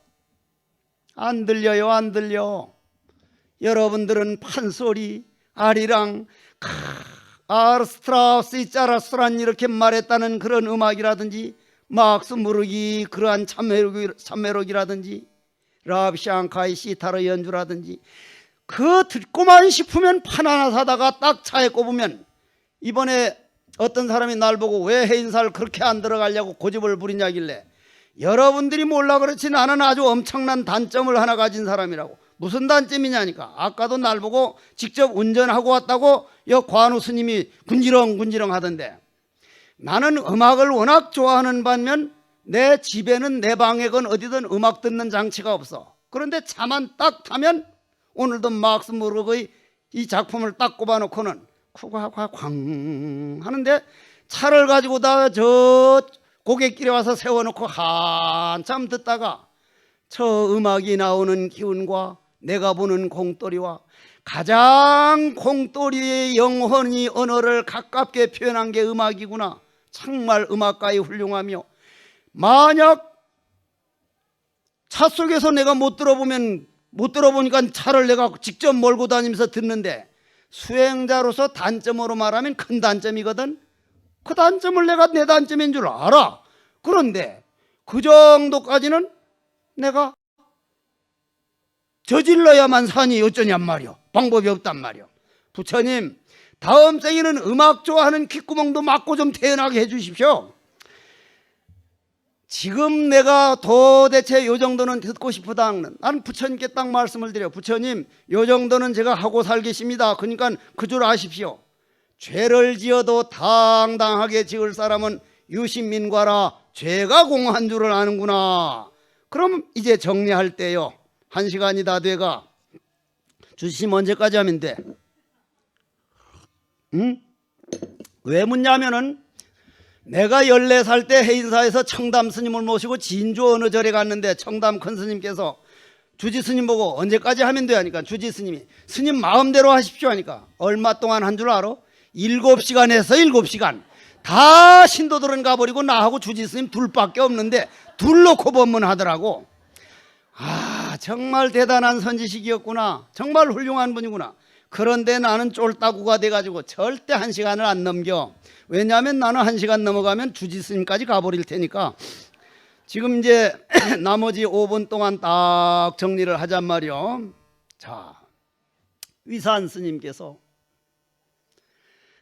안 들려요, 안 들려. 여러분들은 판소리, 아리랑, 아르스트라우스, 짜라스란 이렇게 말했다는 그런 음악이라든지 막스 무르기 그러한 참매록이라든지 라비샹카이 시타르 연주라든지 그 듣고만 싶으면 판 하나 사다가 딱 차에 꼽으면 이번에 어떤 사람이 날 보고 왜 해인사를 그렇게 안 들어가려고 고집을 부리냐길래 여러분들이 몰라 그렇지 나는 아주 엄청난 단점을 하나 가진 사람이라고. 무슨 단점이냐니까. 아까도 날 보고 직접 운전하고 왔다고 여 관우 스님이 군지렁 하던데 나는 음악을 워낙 좋아하는 반면 내 집에는 내 방에건 어디든 음악 듣는 장치가 없어. 그런데 차만 딱 타면 오늘도 막스 무르그의 이 작품을 딱 꼽아놓고는 쿠가과 광 하는데 차를 가지고 다 저 고갯길에 와서 세워놓고 한참 듣다가 저 음악이 나오는 기운과 내가 보는 공돌이와 가장 공돌이의 영혼이 언어를 가깝게 표현한 게 음악이구나. 정말 음악가의 훌륭하며 만약 차 속에서 내가 못 들어보니까 차를 내가 직접 몰고 다니면서 듣는데 수행자로서 단점으로 말하면 큰 단점이거든. 그 단점을 내가 내 단점인 줄 알아. 그런데 그 정도까지는 내가 저질러야만 사니 어쩌냔 말이오. 방법이 없단 말이오. 부처님 다음 생에는 음악 좋아하는 귓구멍도 막고 좀 태어나게 해주십시오. 지금 내가 도대체 요 정도는 듣고 싶다. 나는 부처님께 딱 말씀을 드려. 부처님 요 정도는 제가 하고 살겠습니다. 그러니까 그 줄 아십시오. 죄를 지어도 당당하게 지을 사람은 유신민과라 죄가 공한 줄을 아는구나. 그럼 이제 정리할 때요. 1시간이 다 돼가. 주심 언제까지 하면 돼? 응? 왜 묻냐면은 내가 14살 때 해인사에서 청담 스님을 모시고 진주 어느 절에 갔는데 청담 큰 스님께서 주지 스님 보고 언제까지 하면 돼 하니까 주지 스님이 스님 마음대로 하십시오 하니까 얼마 동안 한 줄 알아? 7시간 했어. 7시간 다 신도들은 가버리고 나하고 주지 스님 둘밖에 없는데 둘 놓고 법문하더라고. 아 정말 대단한 선지식이었구나. 정말 훌륭한 분이구나. 그런데 나는 쫄따구가 돼가지고 절대 1시간을 안 넘겨. 왜냐하면 나는 1시간 넘어가면 주지 스님까지 가버릴 테니까. 지금 이제 나머지 5분 동안 딱 정리를 하잔 말이요. 자, 위산 스님께서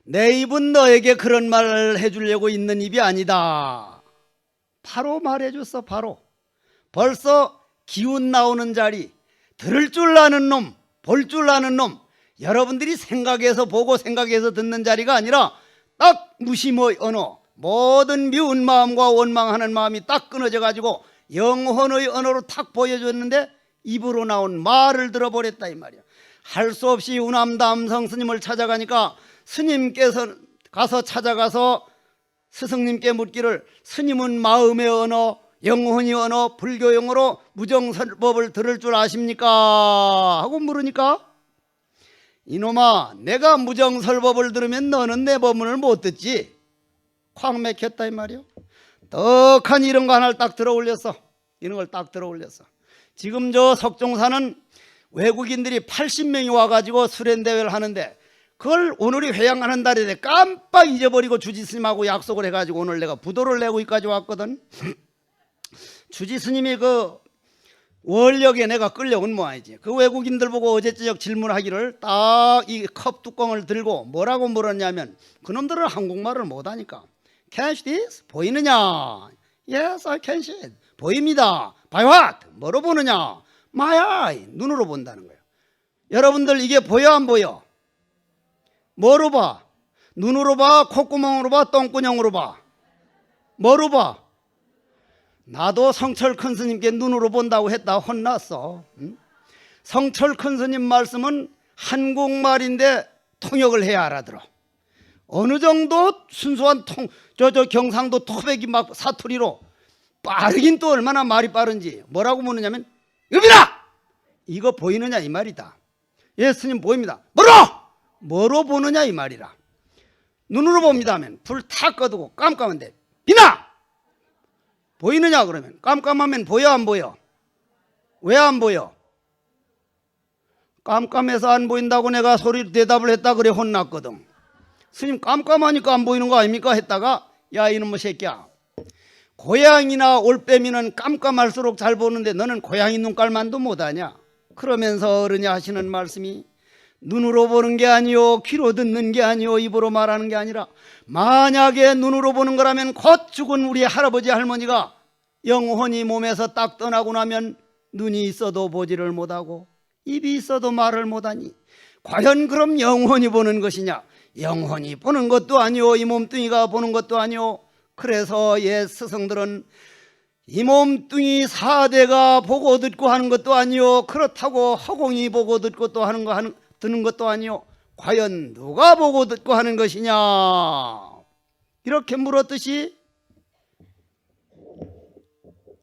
내 입은 너에게 그런 말을 해주려고 있는 입이 아니다. 바로 말해줬어. 바로 벌써 기운 나오는 자리, 들을 줄 아는 놈, 볼 줄 아는 놈, 여러분들이 생각해서 보고 생각해서 듣는 자리가 아니라 딱 무심의 언어, 모든 미운 마음과 원망하는 마음이 딱 끊어져 가지고 영혼의 언어로 탁 보여줬는데 입으로 나온 말을 들어버렸다 이 말이야. 할 수 없이 우남담성 스님을 찾아가니까 스님께서 가서 찾아가서 스승님께 묻기를 스님은 마음의 언어, 영혼이 어느 불교용어로 무정설법을 들을 줄 아십니까? 하고 물으니까 이놈아, 내가 무정설법을 들으면 너는 내 법문을 못 듣지. 콱 맥혔다 이 말이요. 떡하니 이런 거 하나를 딱 들어 올렸어. 이런 걸 딱 들어 올렸어. 지금 저 석종사는 외국인들이 80명이 와가지고 수련대회를 하는데 그걸 오늘이 회양하는 달인데 깜빡 잊어버리고 주지스님하고 약속을 해가지고 오늘 내가 부도를 내고 여기까지 왔거든. 주지스님이 그 원력에 내가 끌려온 모양이지. 그 외국인들 보고 어제 저녁 질문하기를 딱 이 컵 뚜껑을 들고 뭐라고 물었냐면 그놈들은 한국말을 못하니까 Can you see this? 보이느냐? Yes, I can see it. 보입니다. By what? 뭐로 보느냐? My eye. 눈으로 본다는 거예요. 여러분들 이게 보여 안 보여? 뭐로 봐? 눈으로 봐? 콧구멍으로 봐? 똥구녕으로 봐? 뭐로 봐? 나도 성철 큰 스님께 눈으로 본다고 했다 혼났어. 성철 큰 스님 말씀은 한국말인데 통역을 해야 알아들어. 어느 정도 순수한 저 경상도 토백이 막 사투리로 빠르긴 또 얼마나 말이 빠른지 뭐라고 묻느냐면 여기라! 이거 보이느냐 이 말이다. 예 스님 보입니다. 뭐로 보느냐 이 말이라. 눈으로 봅니다 하면 불 탁 꺼두고 깜깜한데 비나! 보이느냐 그러면 깜깜하면 보여 안 보여? 왜 안 보여? 깜깜해서 안 보인다고 내가 소리 대답을 했다 그래 혼났거든. 스님 깜깜하니까 안 보이는 거 아닙니까? 했다가 야 이놈의 새끼야, 고양이나 올빼미는 깜깜할수록 잘 보는데 너는 고양이 눈깔만도 못하냐? 그러면서 어른이 하시는 말씀이 눈으로 보는 게 아니요 귀로 듣는 게 아니요 입으로 말하는 게 아니라 만약에 눈으로 보는 거라면 곧 죽은 우리 할아버지 할머니가 영혼이 몸에서 딱 떠나고 나면 눈이 있어도 보지를 못하고 입이 있어도 말을 못하니 과연 그럼 영혼이 보는 것이냐? 영혼이 보는 것도 아니요 이 몸뚱이가 보는 것도 아니요. 그래서 옛 스승들은 이 몸뚱이 4대가 보고 듣고 하는 것도 아니요 그렇다고 허공이 보고 듣고 또 듣는 것도 아니요 과연 누가 보고 듣고 하는 것이냐? 이렇게 물었듯이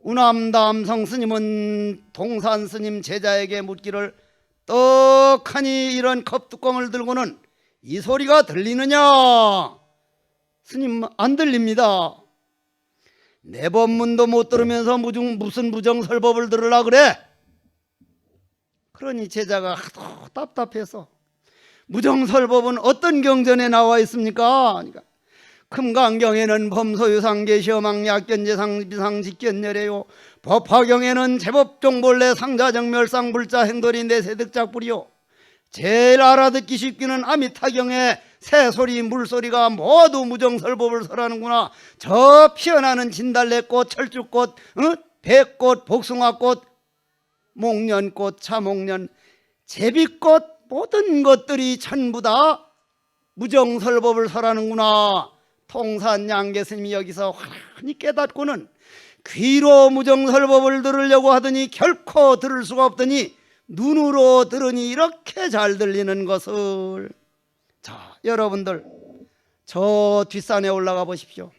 우남담성 스님은 동산 스님 제자에게 묻기를 떡하니 이런 컵뚜껑을 들고는 이 소리가 들리느냐? 스님 안 들립니다. 내 법문도 못 들으면서 무슨 무정설법을 들으려 그래? 그러니 제자가 하도 답답해서 무정설법은 어떤 경전에 나와 있습니까? 그러니까 금강경에는 범소유상계 시험왕약견제상 비상직견열애요 법화경에는 제법종본래 상자정멸상 불자 행돌이 내세득작불이요 제일 알아듣기 쉽기는 아미타경에 새소리 물소리가 모두 무정설법을 설하는구나. 저 피어나는 진달래꽃 철쭉꽃 백꽃 복숭아꽃 목련꽃 차목련 제비꽃 모든 것들이 전부 다 무정설법을 설하는구나. 통산양계 스님이 여기서 환히 깨닫고는 귀로 무정설법을 들으려고 하더니 결코 들을 수가 없더니 눈으로 들으니 이렇게 잘 들리는 것을. 자 여러분들 저 뒷산에 올라가 보십시오.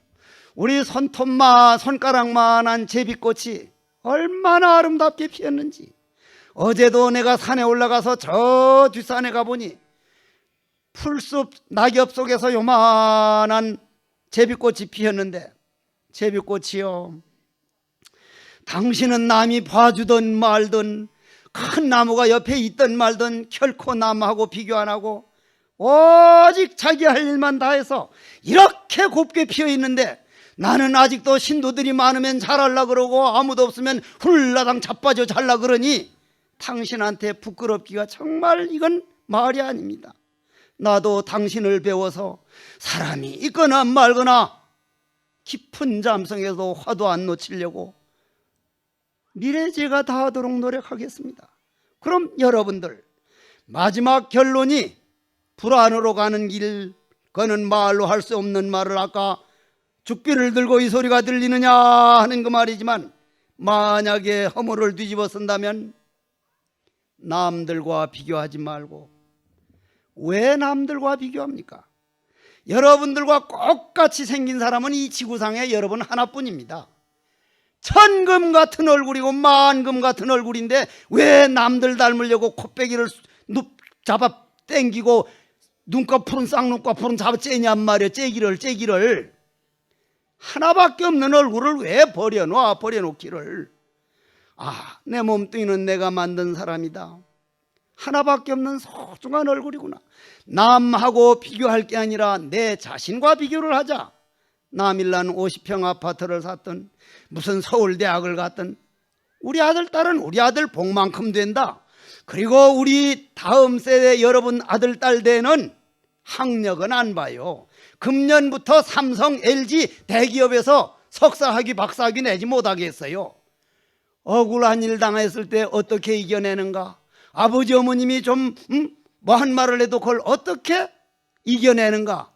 우리 손가락만한 제비꽃이 얼마나 아름답게 피었는지. 어제도 내가 산에 올라가서 저 뒷산에 가보니 풀숲 낙엽 속에서 요만한 제비꽃이 피었는데 제비꽃이요 당신은 남이 봐주든 말든 큰 나무가 옆에 있든 말든 결코 남하고 비교 안 하고 오직 자기 할 일만 다 해서 이렇게 곱게 피어 있는데 나는 아직도 신도들이 많으면 잘하려 그러고 아무도 없으면 훌라당 자빠져 잘라 그러니 당신한테 부끄럽기가 정말 이건 말이 아닙니다. 나도 당신을 배워서 사람이 있거나 말거나 깊은 잠성에도 화도 안 놓치려고 미래 제가 다 하도록 노력하겠습니다. 그럼 여러분들 마지막 결론이 불안으로 가는 길 그는 말로 할 수 없는 말을 아까 죽비를 들고 이 소리가 들리느냐 하는 그 말이지만 만약에 허물을 뒤집어 쓴다면 남들과 비교하지 말고 왜 남들과 비교합니까? 여러분들과 똑같이 생긴 사람은 이 지구상에 여러분 하나뿐입니다. 천금 같은 얼굴이고 만금 같은 얼굴인데 왜 남들 닮으려고 콧배기를 잡아 땡기고 눈꺼풀은 쌍눈꺼풀은 잡아 째냔 말이야. 째기를 하나밖에 없는 얼굴을 왜 버려놓기를. 내 몸뚱이는 내가 만든 사람이다. 하나밖에 없는 소중한 얼굴이구나. 남하고 비교할 게 아니라 내 자신과 비교를 하자. 남일란 50평 아파트를 샀든 무슨 서울대학을 갔든 우리 아들 딸은 우리 아들 복만큼 된다. 그리고 우리 다음 세대 여러분 아들 딸 대는 학력은 안 봐요. 금년부터 삼성, LG 대기업에서 석사학위 박사학위 내지 못하겠어요. 억울한 일 당했을 때 어떻게 이겨내는가. 아버지 어머님이 좀 뭐 한 말을 해도 그걸 어떻게 이겨내는가.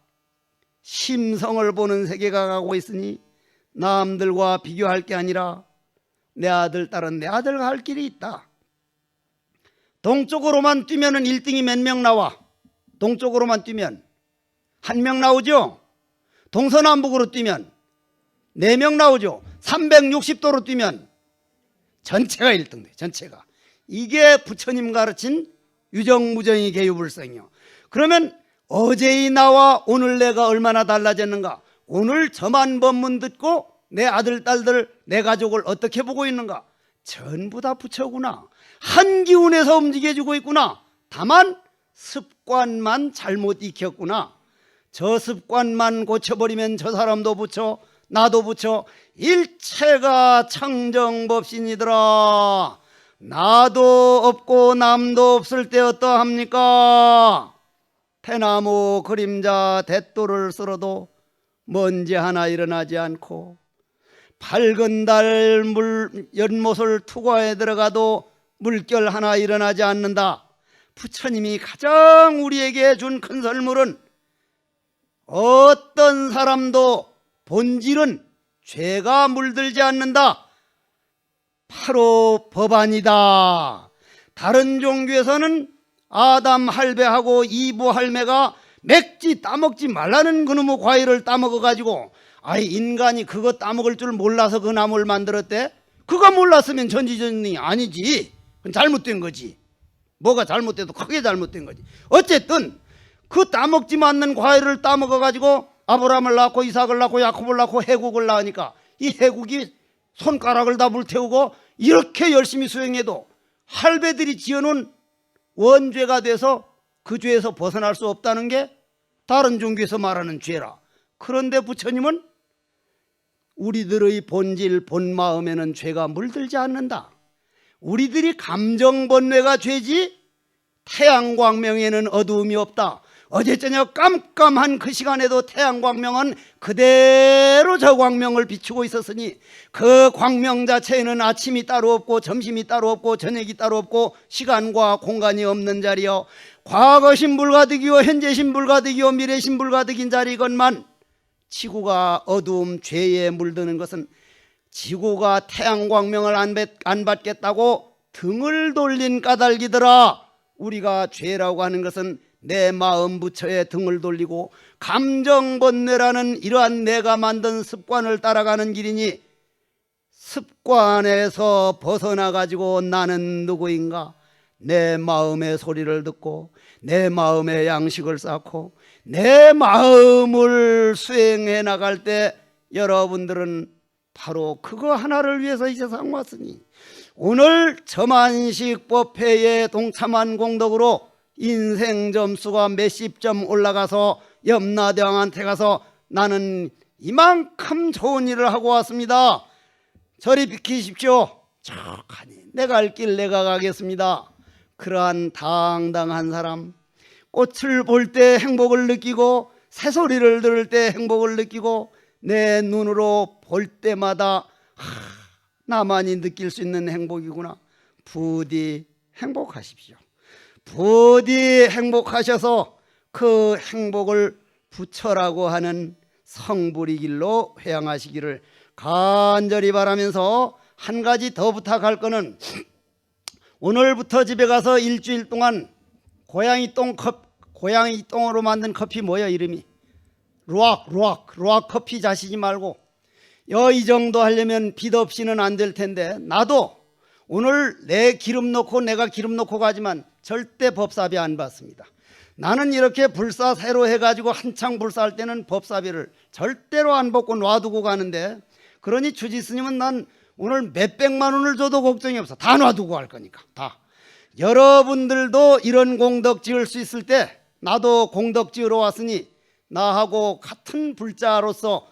심성을 보는 세계가 가고 있으니 남들과 비교할 게 아니라 내 아들 딸은 내 아들과 할 길이 있다. 동쪽으로만 뛰면 1등이 몇 명 나와? 동쪽으로만 뛰면 1명 나오죠. 동서남북으로 뛰면 4명 나오죠. 360도로 뛰면 전체가 1등 돼. 전체가. 이게 부처님 가르친 유정무정의 개유불성이요. 그러면 어제의 나와 오늘 내가 얼마나 달라졌는가. 오늘 저만 법문 듣고 내 아들 딸들 내 가족을 어떻게 보고 있는가. 전부 다 부처구나. 한 기운에서 움직여주고 있구나. 다만 습관만 잘못 익혔구나. 저 습관만 고쳐버리면 저 사람도 부처 나도 부처. 일체가 청정법신이더라. 나도 없고 남도 없을 때 어떠합니까? 대나무 그림자 대도를 쓸어도 먼지 하나 일어나지 않고 밝은 달 연못을 투과에 들어가도 물결 하나 일어나지 않는다. 부처님이 가장 우리에게 준 큰 선물은 어떤 사람도 본질은 죄가 물들지 않는다. 바로 법안이다. 다른 종교에서는 아담 할배하고 이브 할매가 맥지 따먹지 말라는 그놈의 과일을 따먹어가지고 인간이 그거 따먹을 줄 몰라서 그 나무를 만들었대. 그거 몰랐으면 전지전능이 아니지. 그건 잘못된 거지. 뭐가 잘못돼도 크게 잘못된 거지. 어쨌든 그 따먹지 않는 과일을 따먹어가지고 아브라함을 낳고 이삭을 낳고 야곱을 낳고 해국을 낳으니까 이 해국이 손가락을 다 불태우고 이렇게 열심히 수행해도 할배들이 지어놓은 원죄가 돼서 그 죄에서 벗어날 수 없다는 게 다른 종교에서 말하는 죄라. 그런데 부처님은 우리들의 본질 본마음에는 죄가 물들지 않는다. 우리들이 감정번뇌가 죄지 태양광명에는 어두움이 없다. 어제 저녁 깜깜한 그 시간에도 태양광명은 그대로 저 광명을 비추고 있었으니 그 광명 자체에는 아침이 따로 없고 점심이 따로 없고 저녁이 따로 없고 시간과 공간이 없는 자리요, 과거신 불가득이요 현재신 불가득이요 미래신 불가득인 자리건만 지구가 어두움 죄에 물드는 것은 지구가 태양광명을 안 받겠다고 등을 돌린 까닭이더라. 우리가 죄라고 하는 것은 내 마음 부처에 등을 돌리고 감정번뇌라는 이러한 내가 만든 습관을 따라가는 길이니 습관에서 벗어나가지고 나는 누구인가, 내 마음의 소리를 듣고 내 마음의 양식을 쌓고 내 마음을 수행해 나갈 때 여러분들은 바로 그거 하나를 위해서 이 세상 왔으니 오늘 저만식 법회에 동참한 공덕으로 인생 점수가 몇십 점 올라가서 염라대왕한테 가서 나는 이만큼 좋은 일을 하고 왔습니다. 저리 비키십시오. 척하니 내가 갈 길 내가 가겠습니다. 그러한 당당한 사람, 꽃을 볼 때 행복을 느끼고 새소리를 들을 때 행복을 느끼고 내 눈으로 볼 때마다 나만이 느낄 수 있는 행복이구나. 부디 행복하십시오. 부디 행복하셔서 그 행복을 부처라고 하는 성불의 길로 회양하시기를 간절히 바라면서 한 가지 더 부탁할 거는 오늘부터 집에 가서 일주일 동안 고양이 똥으로 만든 커피 뭐야 이름이? 루악 커피 자시지 말고 이 정도 하려면 빚 없이는 안 될 텐데, 나도 오늘 내 기름 넣고 내가 기름 넣고 가지만 절대 법사비 안 받습니다. 나는 이렇게 불사 새로 해가지고 한창 불사할 때는 법사비를 절대로 안 받고 놔두고 가는데, 그러니 주지스님은 난 오늘 몇백만 원을 줘도 걱정이 없어. 다 놔두고 갈 거니까. 다. 여러분들도 이런 공덕 지을 수 있을 때, 나도 공덕 지으러 왔으니 나하고 같은 불자로서,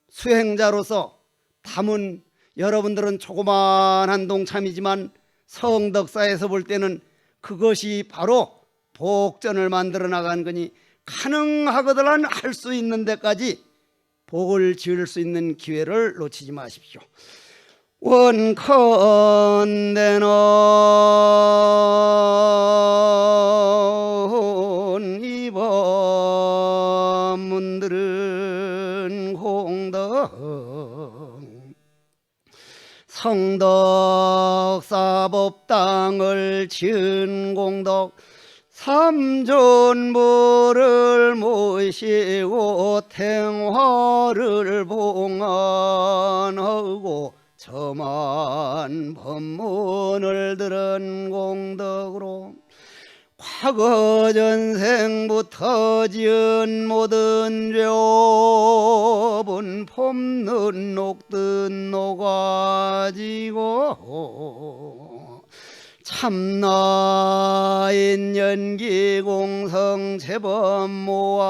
수행자로서 담은, 여러분들은 조그만한 동참이지만 성덕사에서 볼 때는 그것이 바로 복전을 만들어 나간 거니, 가능하거든 할 수 있는 데까지 복을 지을 수 있는 기회를 놓치지 마십시오. 원컨대는 이번 문들은 공덕 성덕사법당을 지은 공덕 삼존부를 모시고 탱화를 봉안하고 저만 법문을 들은 공덕으로 과거 전생부터 지은 모든 죄업은 폼는 녹듯 녹아지고 참나인 연기공성 제법모아를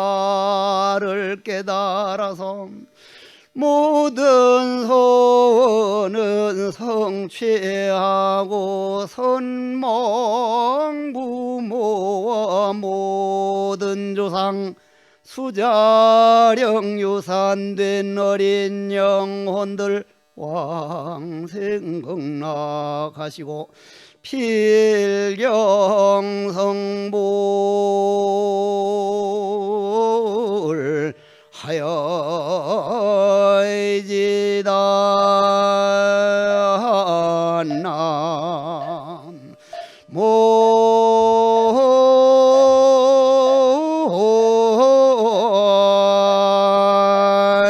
깨달아서 모든 소원은 성취하고 선몽 부모와 모든 조상 수자령 유산된 어린 영혼들 왕생극락하시고 필경성불 하여지다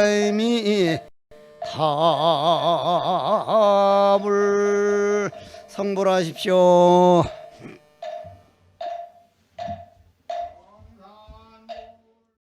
모임이 답을 성불하십시오.